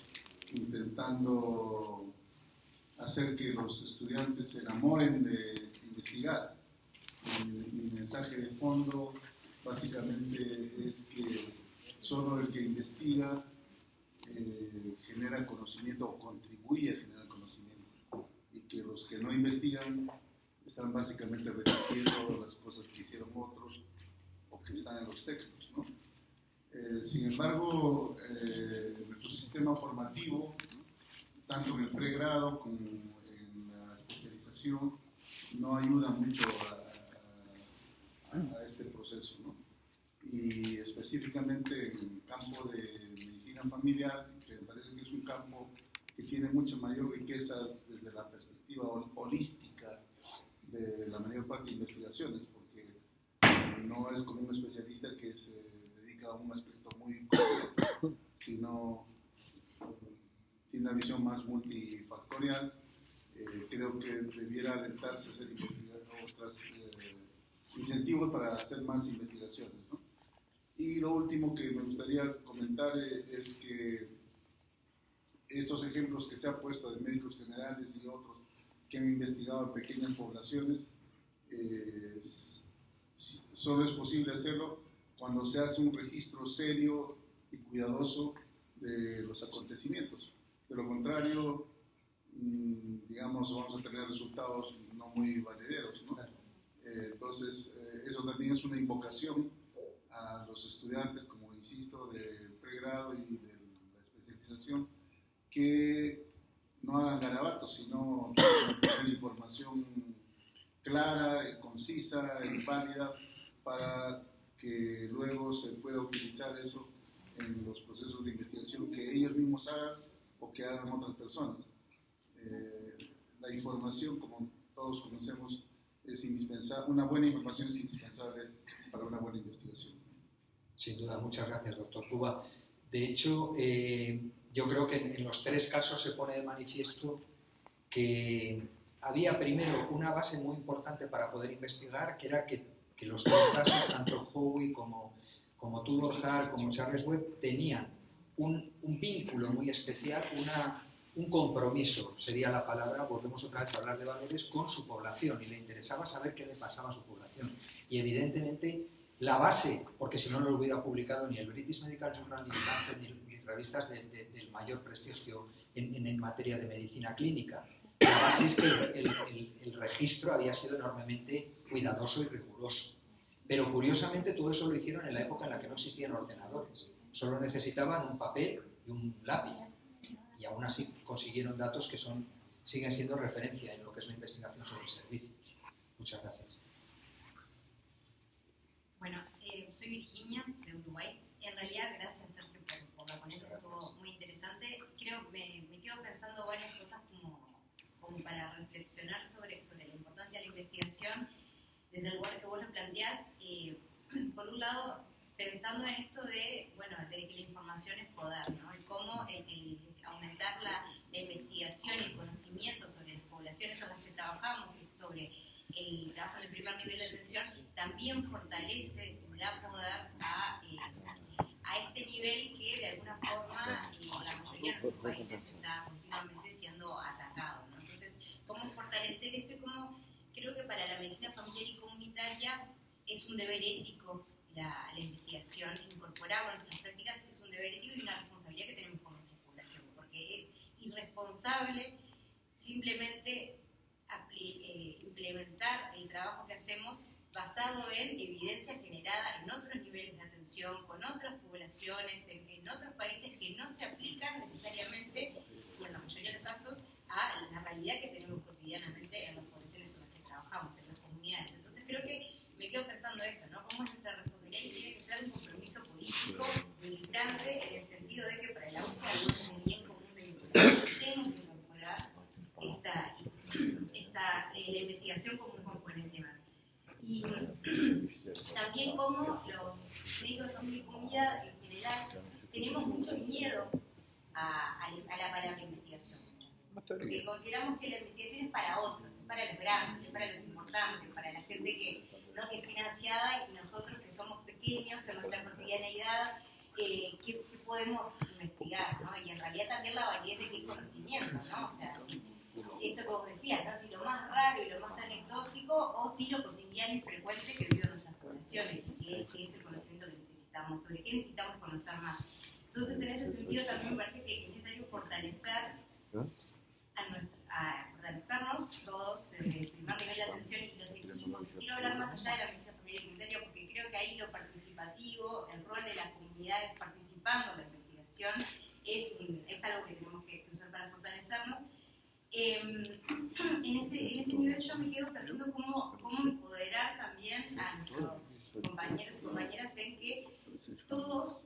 intentando hacer que los estudiantes se enamoren de investigar. Mi mensaje de fondo básicamente es que solo el que investiga genera conocimiento o contribuye a generar conocimiento, y que los que no investigan están básicamente repitiendo las cosas que hicieron otros o que están en los textos, ¿no? Sin embargo, nuestro sistema formativo, tanto en el pregrado como en la especialización, no ayuda mucho a este proceso, ¿no? Y específicamente en el campo de medicina familiar, que me parece que es un campo que tiene mucha mayor riqueza desde la perspectiva holística de la mayor parte de investigaciones, porque no es como un especialista que se dedica a un aspecto muy concreto, sino tiene una visión más multifactorial. Creo que debiera alentarse a hacer otros incentivos para hacer más investigaciones, ¿no? Y lo último que me gustaría comentar es que estos ejemplos que se han puesto de médicos generales y otros que han investigado en pequeñas poblaciones, solo es posible hacerlo cuando se hace un registro serio y cuidadoso de los acontecimientos. De lo contrario, digamos, vamos a tener resultados no muy valederos, ¿no? Entonces, eso también es una invocación a los estudiantes, como insisto, de pregrado y de la especialización, que no hagan garabatos, sino tener información clara, concisa y válida, para que luego se pueda utilizar eso en los procesos de investigación que ellos mismos hagan o que hagan otras personas. La información, como todos conocemos, es indispensable. Una buena información es indispensable para una buena investigación. Sin duda, muchas gracias, doctor Cuba. De hecho, yo creo que en los tres casos se pone de manifiesto que había primero una base muy importante para poder investigar, que era que los tres casos, tanto Howie como Tudor Hart, como Charles Webb, tenían un vínculo muy especial, un compromiso, sería la palabra, volvemos otra vez a hablar de valores, con su población, y le interesaba saber qué le pasaba a su población. Y evidentemente la base, porque si no lo hubiera publicado ni el British Medical Journal, ni el Lancet, ni revistas del mayor prestigio en materia de medicina clínica, la base es que el registro había sido enormemente cuidadoso y riguroso. Pero curiosamente todo eso lo hicieron en la época en la que no existían ordenadores. Solo necesitaban un papel y un lápiz. Y aún así consiguieron datos que siguen siendo referencia en lo que es la investigación sobre servicios. Muchas gracias. Bueno, soy Virginia, de Uruguay. En realidad, gracias Sergio por la ponencia, estuvo muy interesante. Creo que me quedo pensando varias cosas como para reflexionar sobre la importancia de la investigación desde el lugar que vos lo planteás. Por un lado, pensando en esto de que la información es poder, ¿no? Y cómo el aumentar la investigación y el conocimiento sobre las poblaciones con las que trabajamos y sobre el trabajo en el primer nivel de atención también fortalece, da poder a este nivel que de alguna forma la mayoría de nuestros países está continuamente siendo atacado, ¿no? Entonces, ¿cómo fortalecer eso? Y cómo creo que para la medicina familiar y comunitaria es un deber ético la investigación, incorporarla a nuestras prácticas es un deber ético y una responsabilidad que tenemos con nuestra población, porque es irresponsable simplemente implementar el trabajo que hacemos basado en evidencia generada en otros niveles de atención, con otras poblaciones, en otros países que no se aplican necesariamente, y en la mayoría de los casos, a la realidad que tenemos cotidianamente en las poblaciones en las que trabajamos, en las comunidades. Entonces creo que me quedo pensando esto, ¿no? ¿Cómo es nuestra responsabilidad? Y tiene que ser un compromiso político militante en el sentido de que para la búsqueda de un bien común de información tenemos que incorporar la investigación como un componente más. Y también como los médicos de familia y comunidad en general tenemos mucho miedo a la palabra investigación, porque consideramos que la investigación es para otros, es para los grandes, es para los importantes, para la gente que es financiada, y nosotros que somos pequeños en nuestra cotidianeidad, ¿qué podemos investigar, ¿no? Y en realidad también la validez de qué conocimiento, ¿no? O sea, esto que vos decías, ¿no? Si lo más raro y lo más anecdótico, o si lo cotidiano y frecuente que viven nuestras poblaciones, y que es el conocimiento que necesitamos, sobre qué necesitamos conocer más. Entonces, en ese sentido también me parece que es necesario fortalecernos todos desde el primer nivel de atención y los equipos. Quiero hablar más allá de la medicina familiar y comunitaria, porque creo que ahí lo participativo, el rol de las comunidades participando en la investigación, es algo que tenemos que usar para fortalecernos. En ese nivel yo me quedo pensando cómo empoderar también a nuestros compañeros y compañeras en que todos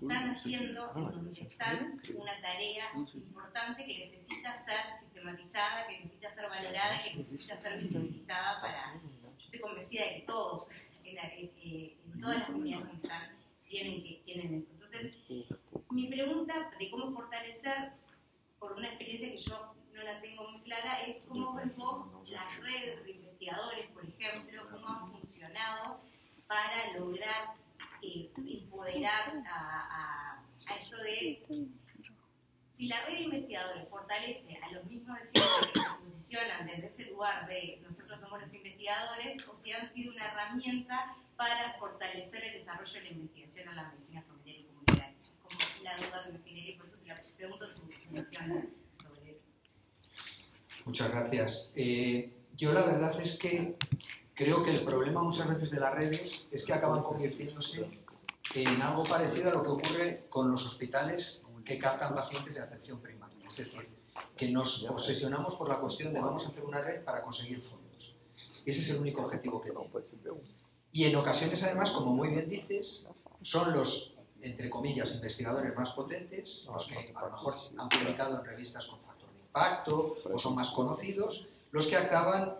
están haciendo en donde están una tarea importante que necesita ser sistematizada, que necesita ser valorada, que necesita ser visibilizada para... Yo estoy convencida de que todos, en todas las comunidades donde están, tienen eso. Entonces, mi pregunta de cómo fortalecer, por una experiencia que yo no la tengo muy clara, es cómo ves vos las redes de investigadores, por ejemplo, cómo han funcionado para lograr empoderar a esto de si la red de investigadores fortalece a los mismos de siempre que se posicionan desde ese lugar de nosotros somos los investigadores, o si han sido una herramienta para fortalecer el desarrollo de la investigación en la medicina familiar y comunitaria. Es como la duda que me genera, y por eso te pregunto tu visión sobre eso. Muchas gracias. Yo la verdad es que creo que el problema muchas veces de las redes es que acaban convirtiéndose en algo parecido a lo que ocurre con los hospitales que captan pacientes de atención primaria. Es decir, que nos obsesionamos por la cuestión de vamos a hacer una red para conseguir fondos. Ese es el único objetivo que tenemos. Y en ocasiones, además, como muy bien dices, son los, entre comillas, investigadores más potentes, los que a lo mejor han publicado en revistas con factor de impacto o son más conocidos, los que acaban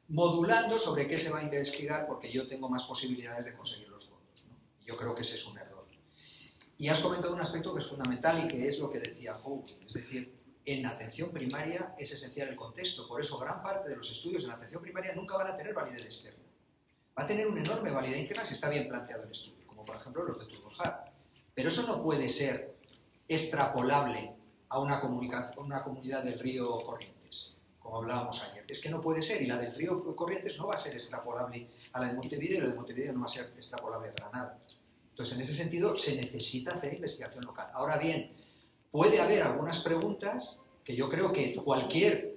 modulando sobre qué se va a investigar porque yo tengo más posibilidades de conseguir los fondos, ¿no? Yo creo que ese es un error. Y has comentado un aspecto que es fundamental y que es lo que decía Hawking, es decir, en atención primaria es esencial el contexto, por eso gran parte de los estudios en atención primaria nunca van a tener validez externa. Va a tener una enorme validez interna si está bien planteado el estudio, como por ejemplo los de Turbojar. Pero eso no puede ser extrapolable a una comunidad del río Corrientes, como hablábamos ayer. Es que no puede ser, y la del río Corrientes no va a ser extrapolable a la de Montevideo, y la de Montevideo no va a ser extrapolable a Granada. Entonces, en ese sentido, se necesita hacer investigación local. Ahora bien, puede haber algunas preguntas que yo creo que cualquier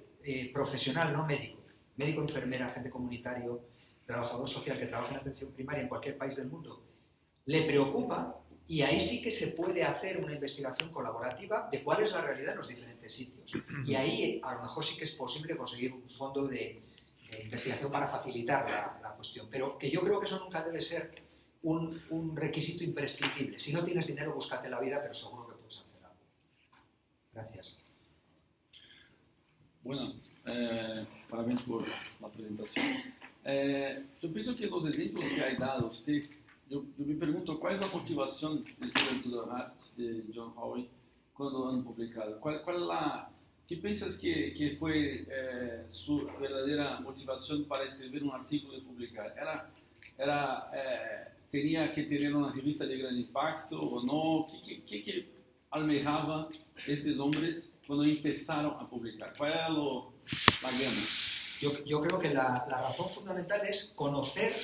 profesional no médico, médico, enfermera, agente comunitario, trabajador social que trabaja en atención primaria en cualquier país del mundo, le preocupa, y ahí sí que se puede hacer una investigación colaborativa de cuál es la realidad en los diferentes sitios. Y ahí a lo mejor sí que es posible conseguir un fondo de investigación para facilitar la cuestión. Pero que yo creo que eso nunca debe ser un requisito imprescindible. Si no tienes dinero, búscate la vida, pero seguro que puedes hacer algo. Gracias. Bueno, parabéns por la presentación. Yo pienso que los ejemplos que ha dado usted, yo me pregunto cuál es la motivación de Student to the Heart de John Howey cuando han publicado. ¿Cuál es ¿qué piensas que fue su verdadera motivación para escribir un artículo y publicar? ¿Tenía que tener una revista de gran impacto o no? ¿Qué almejaba estos hombres cuando empezaron a publicar? ¿Cuál era la gana? Yo creo que la razón fundamental es conocer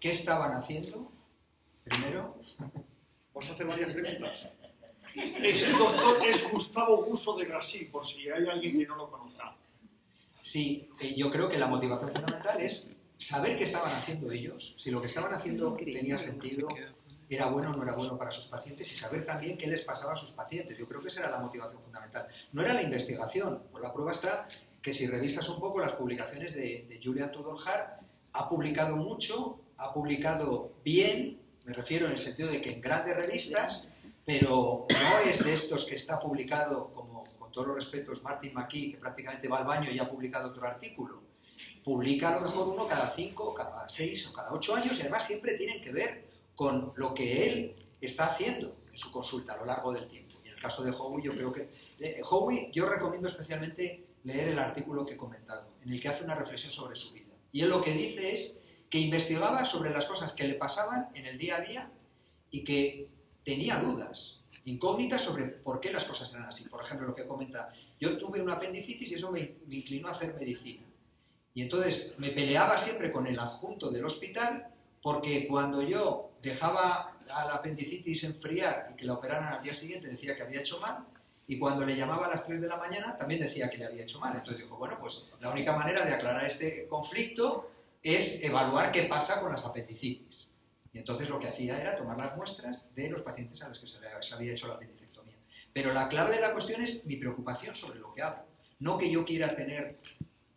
qué estaban haciendo, primero. Vamos a hacer varias preguntas. Ese doctor es Gustavo Busso de Brasil, por si hay alguien que no lo conozca. Sí, yo creo que la motivación fundamental es saber qué estaban haciendo ellos, si lo que estaban haciendo tenía sentido, era bueno o no era bueno para sus pacientes, y saber también qué les pasaba a sus pacientes. Yo creo que esa era la motivación fundamental. No era la investigación. Pues la prueba está que si revisas un poco las publicaciones de Julian Tudor-Hart, ha publicado mucho, ha publicado bien, me refiero en el sentido de que en grandes revistas, pero no es de estos que está publicado, como con todos los respetos Martin McKee, que prácticamente va al baño y ha publicado otro artículo. Publica a lo mejor uno cada 5, cada 6 o cada 8 años, y además siempre tienen que ver con lo que él está haciendo en su consulta a lo largo del tiempo. Y en el caso de Howie, yo creo que... Howie, yo recomiendo especialmente leer el artículo que he comentado, en el que hace una reflexión sobre su vida. Y él lo que dice es que investigaba sobre las cosas que le pasaban en el día a día y que tenía dudas, incógnitas sobre por qué las cosas eran así. Por ejemplo, lo que comenta, yo tuve una apendicitis y eso me inclinó a hacer medicina. Y entonces me peleaba siempre con el adjunto del hospital porque cuando yo dejaba a la apendicitis enfriar y que la operaran al día siguiente decía que había hecho mal, y cuando le llamaba a las 3 de la mañana también decía que le había hecho mal. Entonces dijo, bueno, pues la única manera de aclarar este conflicto es evaluar qué pasa con las apendicitis. Y entonces lo que hacía era tomar las muestras de los pacientes a los que se había hecho la apendicectomía. Pero la clave de la cuestión es mi preocupación sobre lo que hago. No que yo quiera tener,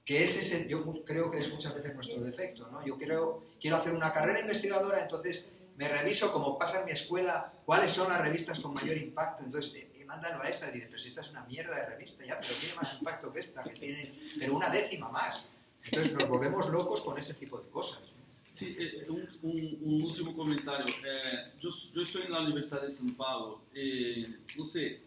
que yo creo que es muchas veces nuestro defecto, ¿no? Yo quiero hacer una carrera investigadora, entonces me reviso, como pasa en mi escuela, cuáles son las revistas con mayor impacto. Entonces, mándalo a esta, y dice, pero si esta es una mierda de revista, ya, pero tiene más impacto que esta, que tiene, pero una décima más. Entonces nos volvemos locos con este tipo de cosas. Sí, un último comentario. Yo estoy en la Universidad de São Paulo. No sé,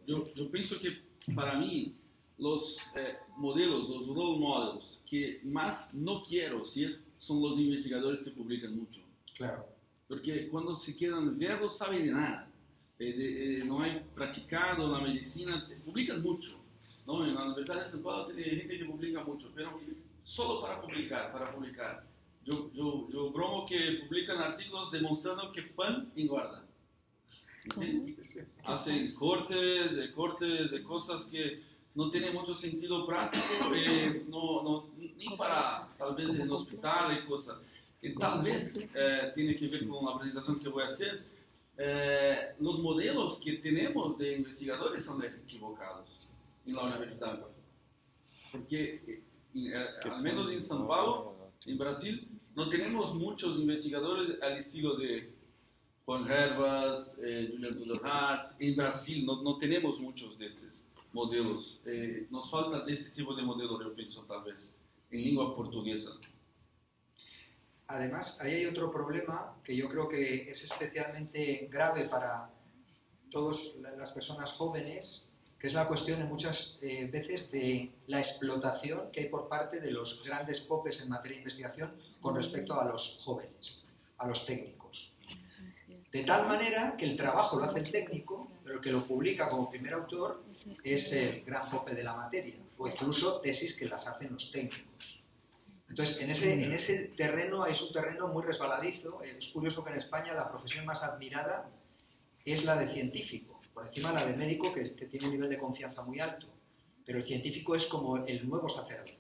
yo pienso que para mí los modelos, los role models que más no quiero ser son los investigadores que publican mucho. Claro. Porque cuando se quedan ver no saben de nada. No han practicado la medicina, publican mucho, ¿no? En la Universidad de São Paulo tiene gente que publica mucho, pero solo para publicar. Yo bromo que publican artículos demostrando que pan engorda. Hacen cortes de cosas que no tienen mucho sentido práctico, ni para, tal vez, en el hospital y cosas. Que tal vez tiene que ver con la presentación que voy a hacer. Los modelos que tenemos de investigadores son equivocados en la universidad. Porque, al menos en São Paulo, en Brasil, no tenemos muchos investigadores al estilo de Juan Herbas, Julian Tudor-Hart. En Brasil no tenemos muchos de estos modelos. Nos falta de este tipo de modelos, yo pienso, tal vez, en lengua portuguesa. Además, ahí hay otro problema que yo creo que es especialmente grave para todas las personas jóvenes, que es la cuestión en muchas veces de la explotación que hay por parte de los grandes popes en materia de investigación con respecto a los jóvenes, a los técnicos. De tal manera que el trabajo lo hace el técnico, pero el que lo publica como primer autor es el gran pope de la materia, o incluso tesis que las hacen los técnicos. Entonces, en ese terreno es un terreno muy resbaladizo. Es curioso que en España la profesión más admirada es la de científico, por encima de la de médico, que tiene un nivel de confianza muy alto. Pero el científico es como el nuevo sacerdote.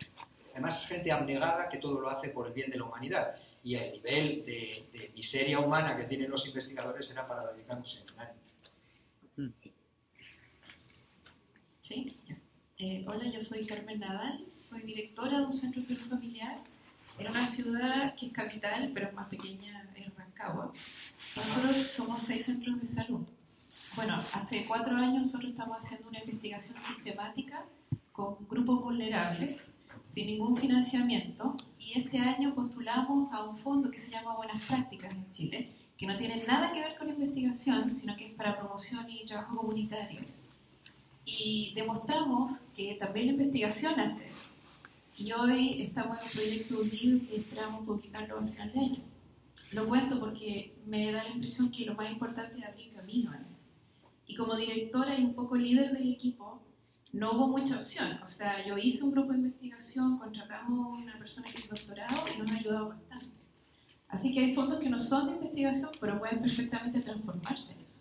Además, es gente abnegada que todo lo hace por el bien de la humanidad. Y el nivel de miseria humana que tienen los investigadores era para dedicar un seminario. Sí. Hola, yo soy Carmen Nadal, soy directora de un centro de salud familiar en una ciudad que es capital, pero es más pequeña, es Rancagua. Nosotros somos 6 centros de salud. Bueno, hace 4 años nosotros estamos haciendo una investigación sistemática con grupos vulnerables, sin ningún financiamiento, y este año postulamos a un fondo que se llama Buenas Prácticas en Chile, que no tiene nada que ver con investigación, sino que es para promoción y trabajo comunitario. Y demostramos que también la investigación hace eso. Y hoy estamos en un proyecto de un libro que esperamos publicarlo a final de año. Lo cuento porque me da la impresión que lo más importante es abrir camino, ¿no? Y como directora y un poco líder del equipo, no hubo mucha opción. O sea, yo hice un grupo de investigación, contratamos a una persona que es doctorado y nos ha ayudado bastante. Así que hay fondos que no son de investigación, pero pueden perfectamente transformarse en eso.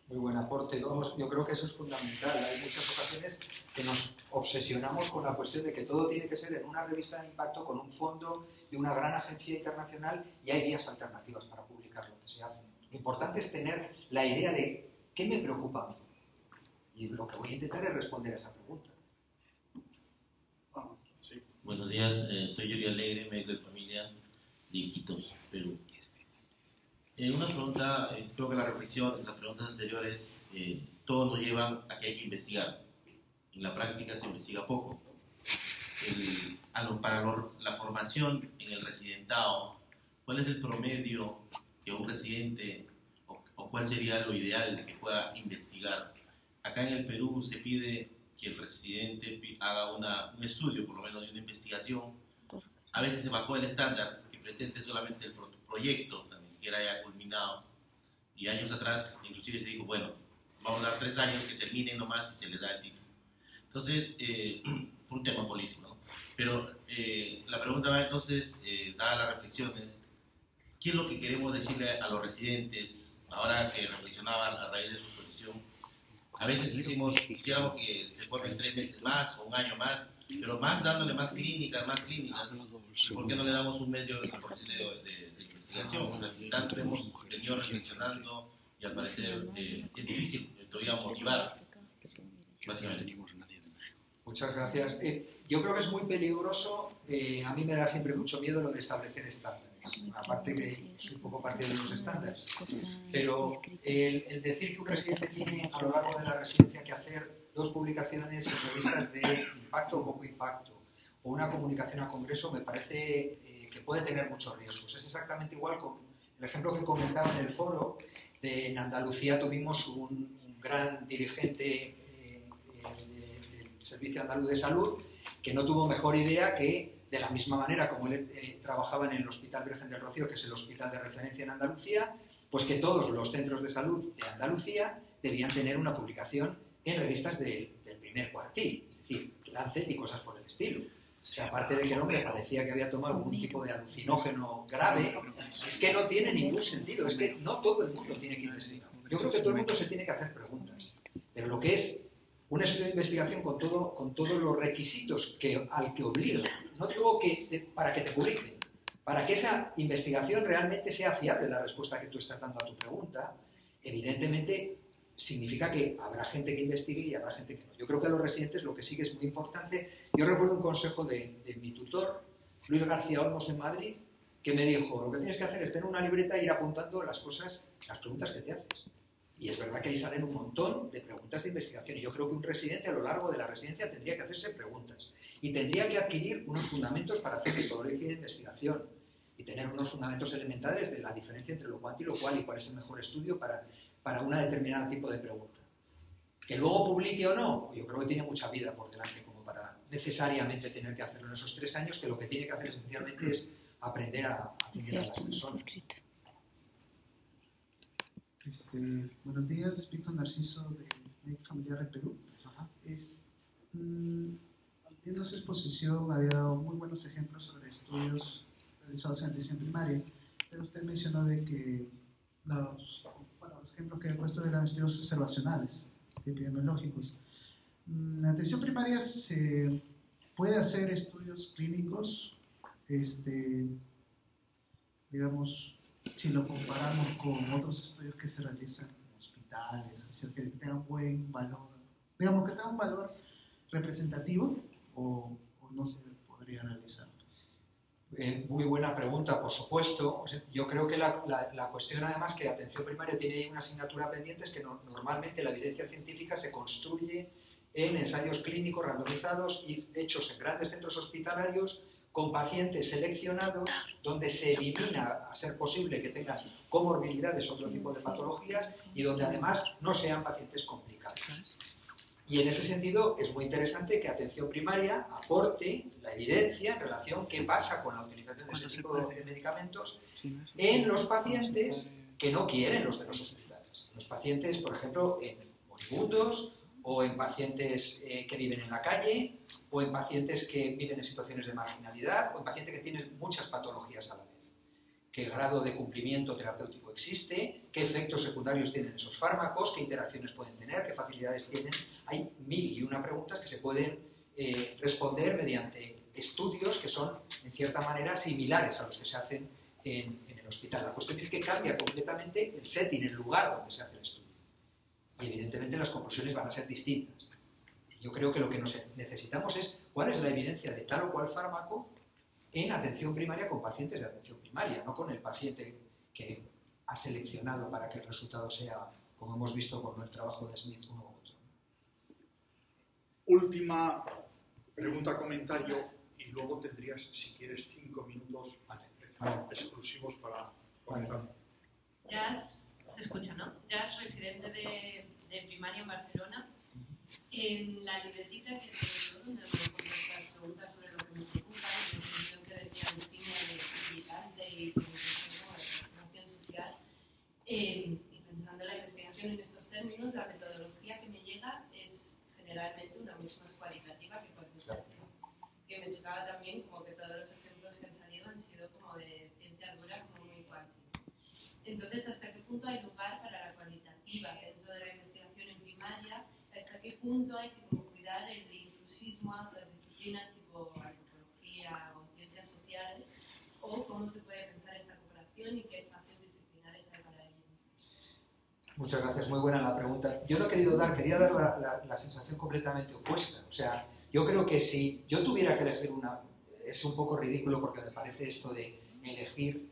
Muy buen aporte. Yo creo que eso es fundamental. Hay muchas ocasiones que nos obsesionamos con la cuestión de que todo tiene que ser en una revista de impacto con un fondo de una gran agencia internacional y hay vías alternativas para publicar lo que se hace. Lo importante es tener la idea de qué me preocupa a mí. Y lo que voy a intentar es responder a esa pregunta. Sí. Buenos días, soy Yuri Alegre, médico de familia de Iquitos, Perú. Una pregunta, creo que la reflexión, las preguntas anteriores, todos nos llevan a que hay que investigar. En la práctica se investiga poco. La formación en el residentado, ¿cuál es el promedio que un residente o cuál sería lo ideal de que pueda investigar? Acá en el Perú se pide que el residente haga un estudio, por lo menos de una investigación. A veces se bajó el estándar, que presente solamente el proyecto, ni siquiera haya culminado. Y años atrás, inclusive se dijo, bueno, vamos a dar 3 años que terminen nomás y se les da el título. Entonces, por un tema político, ¿no? Pero la pregunta va entonces, dadas las reflexiones, ¿qué es lo que queremos decirle a los residentes, ahora que reflexionaban a raíz de su posición? A veces decimos, quisiéramos que se formen 3 meses más o un año más, pero más dándole más clínicas, ¿por qué no le damos un mes de investigación? O sea, si tanto hemos venido reflexionando y al parecer es difícil todavía motivar, básicamente. Muchas gracias. Yo creo que es muy peligroso, a mí me da siempre mucho miedo lo de establecer estándares, aparte que soy un poco parte de los estándares, pero el decir que un residente tiene a lo largo de la residencia que hacer 2 publicaciones en revistas de impacto o poco impacto, o una comunicación a congreso, me parece que puede tener muchos riesgos. Es exactamente igual con el ejemplo que comentaba en el foro. En Andalucía tuvimos un gran dirigente del Servicio Andaluz de Salud que no tuvo mejor idea que, de la misma manera como él trabajaba en el Hospital Virgen del Rocío, que es el hospital de referencia en Andalucía, pues que todos los centros de salud de Andalucía debían tener una publicación en revistas del primer cuartil, es decir, Lancet y cosas por el estilo. O sea, aparte de que el hombre parecía que había tomado algún tipo de alucinógeno grave, es que no tiene ningún sentido, es que no todo el mundo tiene que investigar. Yo creo que todo el mundo se tiene que hacer preguntas, pero lo que es un estudio de investigación con todos los requisitos al que obliga, no digo que para que te publiquen, para que esa investigación realmente sea fiable la respuesta que tú estás dando a tu pregunta, evidentemente significa que habrá gente que investigue y habrá gente que no. Yo creo que a los residentes lo que sí que es muy importante. Yo recuerdo un consejo de mi tutor, Luis García Olmos en Madrid, que me dijo, lo que tienes que hacer es tener una libreta e ir apuntando las preguntas que te haces. Y es verdad que ahí salen un montón de preguntas de investigación. Y yo creo que un residente a lo largo de la residencia tendría que hacerse preguntas. Y tendría que adquirir unos fundamentos para hacer metodología de investigación. Y tener unos fundamentos elementales de la diferencia entre lo cuanto y lo cual y cuál es el mejor estudio para una determinada tipo de pregunta. Que luego publique o no, yo creo que tiene mucha vida por delante como para necesariamente tener que hacerlo en esos 3 años, que lo que tiene que hacer esencialmente es aprender a atender a las personas. Buenos días, Víctor Narciso de Médico Familiar de Perú. Viendo su exposición, había dado muy buenos ejemplos sobre estudios realizados en atención primaria, pero usted mencionó de que los ejemplos que he puesto eran estudios observacionales, epidemiológicos. En atención primaria se puede hacer estudios clínicos, digamos, si lo comparamos con otros estudios que se realizan en hospitales, es decir, que tengan buen valor, digamos que tengan un valor representativo o no se podría realizar. Muy buena pregunta, por supuesto. O sea, yo creo que la cuestión, además, que atención primaria tiene una asignatura pendiente, es que normalmente la evidencia científica se construye en ensayos clínicos randomizados y hechos en grandes centros hospitalarios con pacientes seleccionados, donde se elimina, a ser posible, que tengan comorbilidades o otro tipo de patologías y donde además no sean pacientes complicados. Y en ese sentido es muy interesante que atención primaria aporte la evidencia en relación a qué pasa con la utilización de ese tipo de medicamentos en los pacientes que no quieren los de los hospitales. Los pacientes, por ejemplo, en moribundos, o en pacientes que viven en la calle, o en pacientes que viven en situaciones de marginalidad, o en pacientes que tienen muchas patologías a la vez. ¿Qué grado de cumplimiento terapéutico existe? ¿Qué efectos secundarios tienen esos fármacos? ¿Qué interacciones pueden tener? ¿Qué facilidades tienen? Hay 1001 preguntas que se pueden responder mediante estudios que son, en cierta manera, similares a los que se hacen en el hospital. La cuestión es que cambia completamente el setting, el lugar donde se hace el estudio. Y evidentemente las conclusiones van a ser distintas. Yo creo que lo que necesitamos es cuál es la evidencia de tal o cual fármaco en atención primaria con pacientes de atención primaria, no con el paciente que ha seleccionado para que el resultado sea, como hemos visto con el trabajo de Smith, uno u otro. Última pregunta, comentario, y luego tendrías, si quieres, 5 minutos exclusivos para comentar. Jazz, se escucha, ¿no? Jazz, residente de primaria en Barcelona. En la libretita que te donde contestas preguntas sobre lo que me preocupa, en el sentido que decía Agustina de militante y formación social, y pensando en la investigación en estos términos, la metodología que me llega es generalmente una mucho más cualitativa que cuantitativa. Que me chocaba también como que todos los ejemplos que han salido han sido como de ciencia dura, como muy cuántica. Entonces, ¿hasta qué punto hay lugar para la cualitativa dentro de la investigación en primaria? ¿Hasta qué punto hay que como cuidar el intrusismo a otras disciplinas tipo antropología o ciencias sociales? ¿O cómo se puede pensar esta cooperación y qué espacios disciplinares hay para ello? Muchas gracias, muy buena la pregunta. Yo no he querido dar, quería dar la sensación completamente opuesta. O sea, yo creo que si yo tuviera que elegir una, es un poco ridículo porque me parece esto de elegir,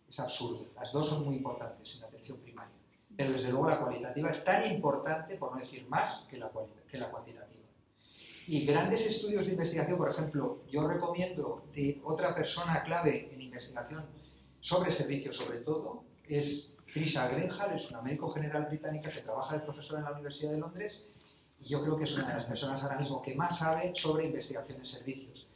es absurdo. Las dos son muy importantes en la atención primaria. Pero desde luego la cualitativa es tan importante, por no decir más, que la cuantitativa. Y grandes estudios de investigación, por ejemplo, yo recomiendo de otra persona clave en investigación sobre servicios sobre todo, es Trisha Grenhall, es una médico general británica que trabaja de profesora en la Universidad de Londres y yo creo que es una de las personas ahora mismo que más sabe sobre investigación en servicios.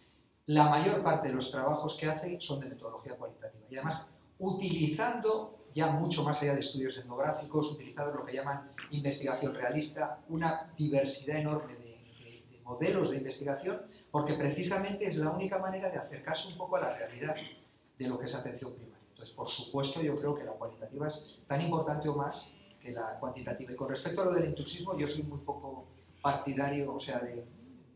La mayor parte de los trabajos que hace son de metodología cualitativa y además utilizando ya mucho más allá de estudios etnográficos, utilizando lo que llaman investigación realista, una diversidad enorme de modelos de investigación, porque precisamente es la única manera de acercarse un poco a la realidad de lo que es atención primaria. Entonces, por supuesto, yo creo que la cualitativa es tan importante o más que la cuantitativa. Y con respecto a lo del intrusismo, yo soy muy poco partidario, o sea,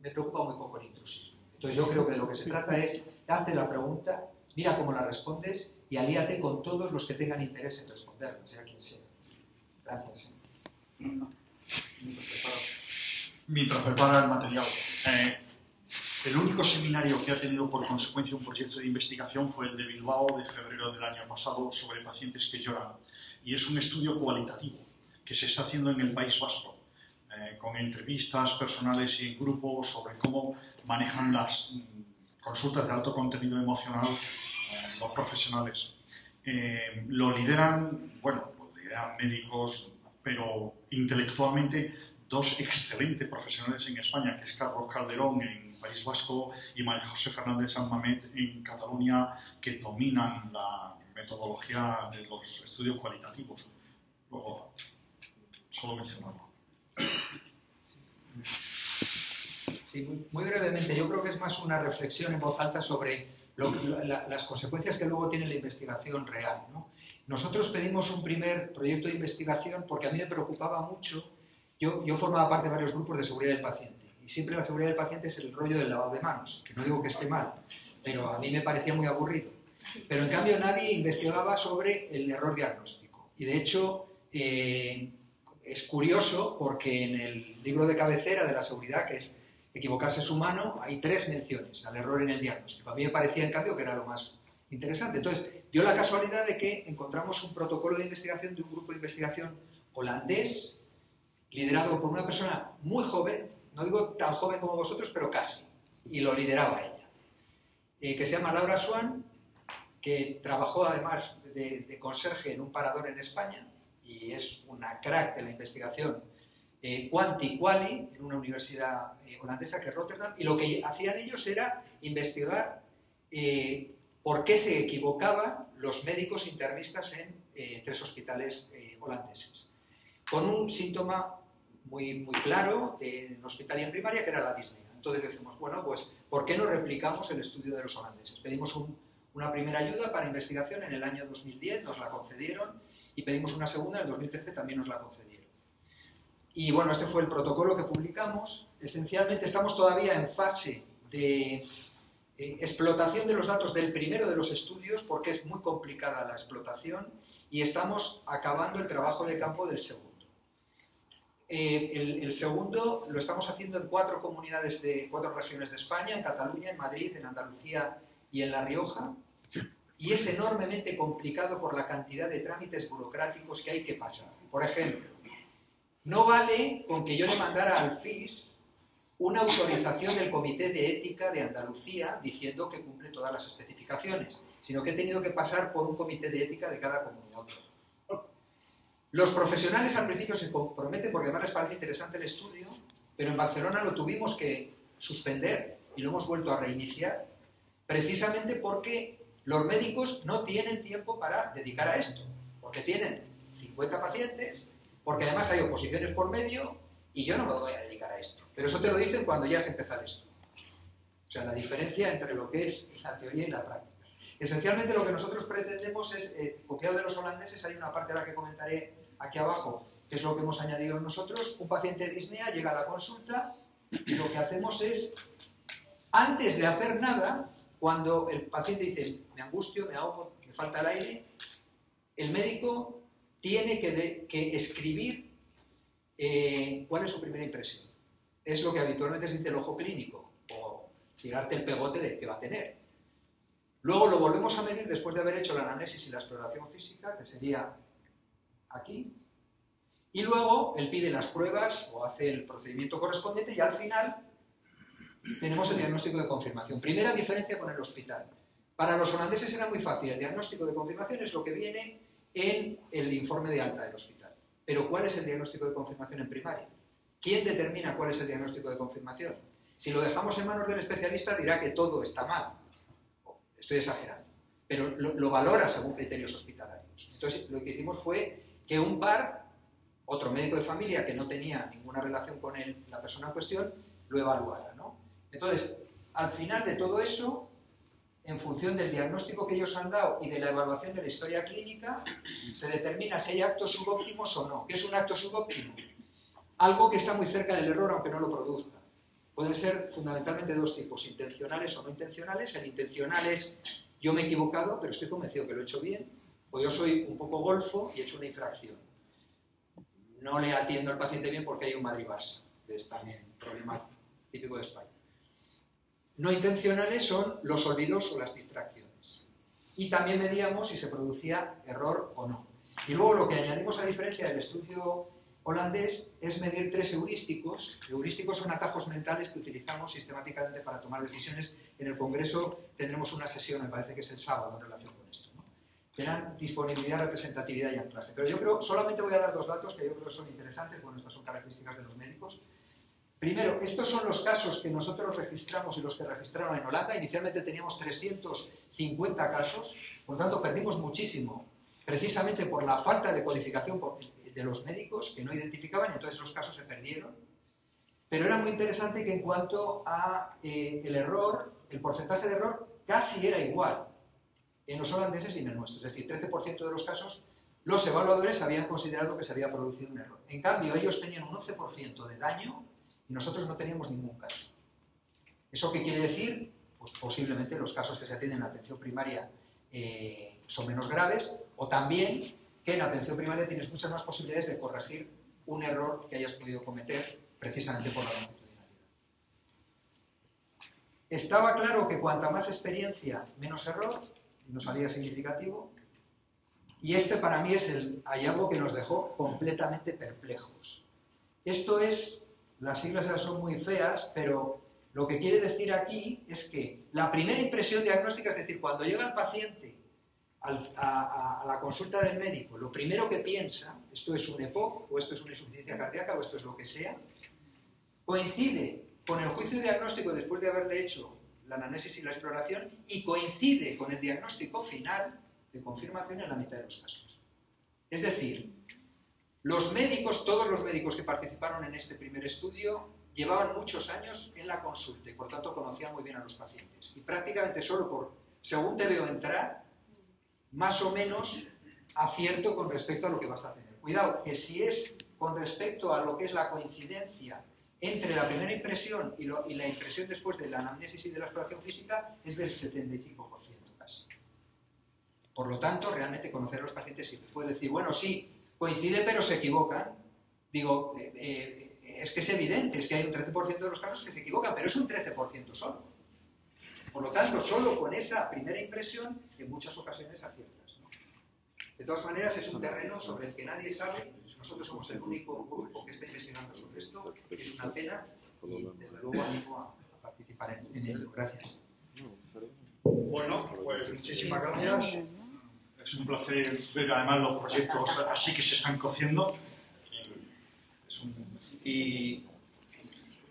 me preocupa muy poco el intrusismo. Entonces, yo creo que de lo que se trata es, hazte la pregunta, mira cómo la respondes y alíate con todos los que tengan interés en responderla, sea quien sea. Gracias. Mientras prepara el material, el único seminario que ha tenido por consecuencia un proyecto de investigación fue el de Bilbao de febrero del año pasado sobre pacientes que lloran. Y es un estudio cualitativo que se está haciendo en el País Vasco, con entrevistas personales y en grupo sobre cómo manejan las consultas de alto contenido emocional los profesionales. Lo lideran, bueno, lo lideran médicos, pero intelectualmente dos excelentes profesionales en España, que es Carlos Calderón en País Vasco y María José Fernández San Mamet en Cataluña, que dominan la metodología de los estudios cualitativos. Luego, solo mencionarlo. Sí, muy brevemente, yo creo que es más una reflexión en voz alta sobre las consecuencias que luego tiene la investigación real, ¿no? Nosotros pedimos un primer proyecto de investigación porque a mí me preocupaba mucho. Yo formaba parte de varios grupos de seguridad del paciente y siempre la seguridad del paciente es el rollo del lavado de manos, que no digo que esté mal, pero a mí me parecía muy aburrido. Pero en cambio nadie investigaba sobre el error diagnóstico y de hecho es curioso porque en el libro de cabecera de la seguridad, que es Equivocarse es humano, hay 3 menciones al error en el diagnóstico. A mí me parecía en cambio que era lo más interesante. Entonces dio la casualidad de que encontramos un protocolo de investigación de un grupo de investigación holandés liderado por una persona muy joven, no digo tan joven como vosotros, pero casi, y lo lideraba ella, que se llama Laura Swan, que trabajó además de conserje en un parador en España, y es una crack de la investigación Quanti Quali, en una universidad holandesa que es Rotterdam, y lo que hacían ellos era investigar por qué se equivocaban los médicos internistas en 3 hospitales holandeses, con un síntoma muy claro en hospital y en primaria, que era la disnea. Entonces decimos, bueno, pues, ¿por qué no replicamos el estudio de los holandeses? Pedimos una primera ayuda para investigación en el año 2010, nos la concedieron, y pedimos una segunda en el 2013, también nos la concedieron. Y bueno, este fue el protocolo que publicamos. Esencialmente estamos todavía en fase de explotación de los datos del primero de los estudios, porque es muy complicada la explotación, y estamos acabando el trabajo de campo del segundo. El segundo lo estamos haciendo en 4 comunidades de 4 regiones de España, en Cataluña, en Madrid, en Andalucía y en La Rioja, y es enormemente complicado por la cantidad de trámites burocráticos que hay que pasar. Por ejemplo, no vale con que yo le mandara al FIS una autorización del Comité de Ética de Andalucía diciendo que cumple todas las especificaciones, sino que he tenido que pasar por un comité de ética de cada comunidad autónoma. Los profesionales al principio se comprometen porque además les parece interesante el estudio, pero en Barcelona lo tuvimos que suspender y lo hemos vuelto a reiniciar, precisamente porque los médicos no tienen tiempo para dedicar a esto, porque tienen 50 pacientes, porque además hay oposiciones por medio y yo no me voy a dedicar a esto. Pero eso te lo dicen cuando ya se empezar esto. O sea, la diferencia entre lo que es la teoría y la práctica. Esencialmente lo que nosotros pretendemos es, copiado de los holandeses, hay una parte a la que comentaré aquí abajo, que es lo que hemos añadido nosotros. Un paciente de disnea llega a la consulta y lo que hacemos es, antes de hacer nada, cuando el paciente dice, me angustio, me ahogo, me falta el aire, el médico tiene que escribir cuál es su primera impresión. Es lo que habitualmente se dice el ojo clínico, o tirarte el pegote de que va a tener. Luego lo volvemos a medir después de haber hecho la anamnesis y la exploración física, que sería aquí, y luego él pide las pruebas o hace el procedimiento correspondiente y al final tenemos el diagnóstico de confirmación. Primera diferencia con el hospital. Para los holandeses era muy fácil, el diagnóstico de confirmación es lo que viene en el informe de alta del hospital. Pero ¿cuál es el diagnóstico de confirmación en primaria? ¿Quién determina cuál es el diagnóstico de confirmación? Si lo dejamos en manos del especialista dirá que todo está mal. Estoy exagerando. Pero lo valora según criterios hospitalarios. Entonces lo que hicimos fue que un par, otro médico de familia que no tenía ninguna relación con la persona en cuestión, lo evaluara, ¿no? Entonces, al final de todo eso, en función del diagnóstico que ellos han dado y de la evaluación de la historia clínica, se determina si hay actos subóptimos o no. ¿Qué es un acto subóptimo? Algo que está muy cerca del error aunque no lo produzca. Pueden ser fundamentalmente 2 tipos, intencionales o no intencionales. El intencional es, yo me he equivocado, pero estoy convencido que lo he hecho bien, o yo soy un poco golfo y he hecho una infracción. No le atiendo al paciente bien porque hay un Madrid-Barça, que es también un problema típico de España. No intencionales son los olvidos o las distracciones. Y también medíamos si se producía error o no. Y luego lo que añadimos a diferencia del estudio holandés es medir 3 heurísticos. Heurísticos son atajos mentales que utilizamos sistemáticamente para tomar decisiones. En el Congreso tendremos una sesión, me parece que es el sábado, en relación con esto, ¿no? Eran disponibilidad, representatividad y anclaje. Pero yo creo, solamente voy a dar 2 datos que yo creo que son interesantes, bueno, estas son características de los médicos. Primero, estos son los casos que nosotros registramos y los que registraron en Holanda. Inicialmente teníamos 350 casos, por lo tanto perdimos muchísimo, precisamente por la falta de codificación de los médicos que no identificaban, y entonces los casos se perdieron. Pero era muy interesante que en cuanto a el error, el porcentaje de error casi era igual en los holandeses y en el nuestro. Es decir, 13% de los casos los evaluadores habían considerado que se había producido un error. En cambio, ellos tenían un 11% de daño y nosotros no teníamos ningún caso. ¿Eso qué quiere decir? Pues posiblemente los casos que se atienden en atención primaria son menos graves, o también que en atención primaria tienes muchas más posibilidades de corregir un error que hayas podido cometer precisamente por la longitudinalidad. Estaba claro que cuanta más experiencia, menos error, no salía significativo, y este para mí es el hallazgo que nos dejó completamente perplejos. Esto es, las siglas ya son muy feas, pero lo que quiere decir aquí es que la primera impresión diagnóstica, es decir, cuando llega el paciente a la consulta del médico, lo primero que piensa, esto es un EPOC, o esto es una insuficiencia cardíaca, o esto es lo que sea, coincide con el juicio diagnóstico después de haberle hecho la anamnesis y la exploración, y coincide con el diagnóstico final de confirmación en la mitad de los casos. Es decir, los médicos, todos los médicos que participaron en este primer estudio, llevaban muchos años en la consulta y por tanto conocían muy bien a los pacientes. Y prácticamente solo por, según te veo entrar, más o menos acierto con respecto a lo que vas a tener. Cuidado, que si es con respecto a lo que es la coincidencia entre la primera impresión y la impresión después de la anamnesis y de la exploración física, es del 75% casi. Por lo tanto, realmente conocer a los pacientes sí. Puede decir, bueno, sí, coincide pero se equivocan. Digo, es que es evidente, es que hay un 13% de los casos que se equivocan, pero es un 13% solo. Por lo tanto, solo con esa primera impresión, en muchas ocasiones aciertas, ¿no? De todas maneras, es un terreno sobre el que nadie sabe. Nosotros somos el único grupo que está investigando sobre esto, que es una pena, y desde luego animo a participar en ello. Gracias. Bueno, pues muchísimas gracias. Es un placer ver además los proyectos así que se están cociendo. Y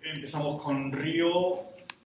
empezamos con Río.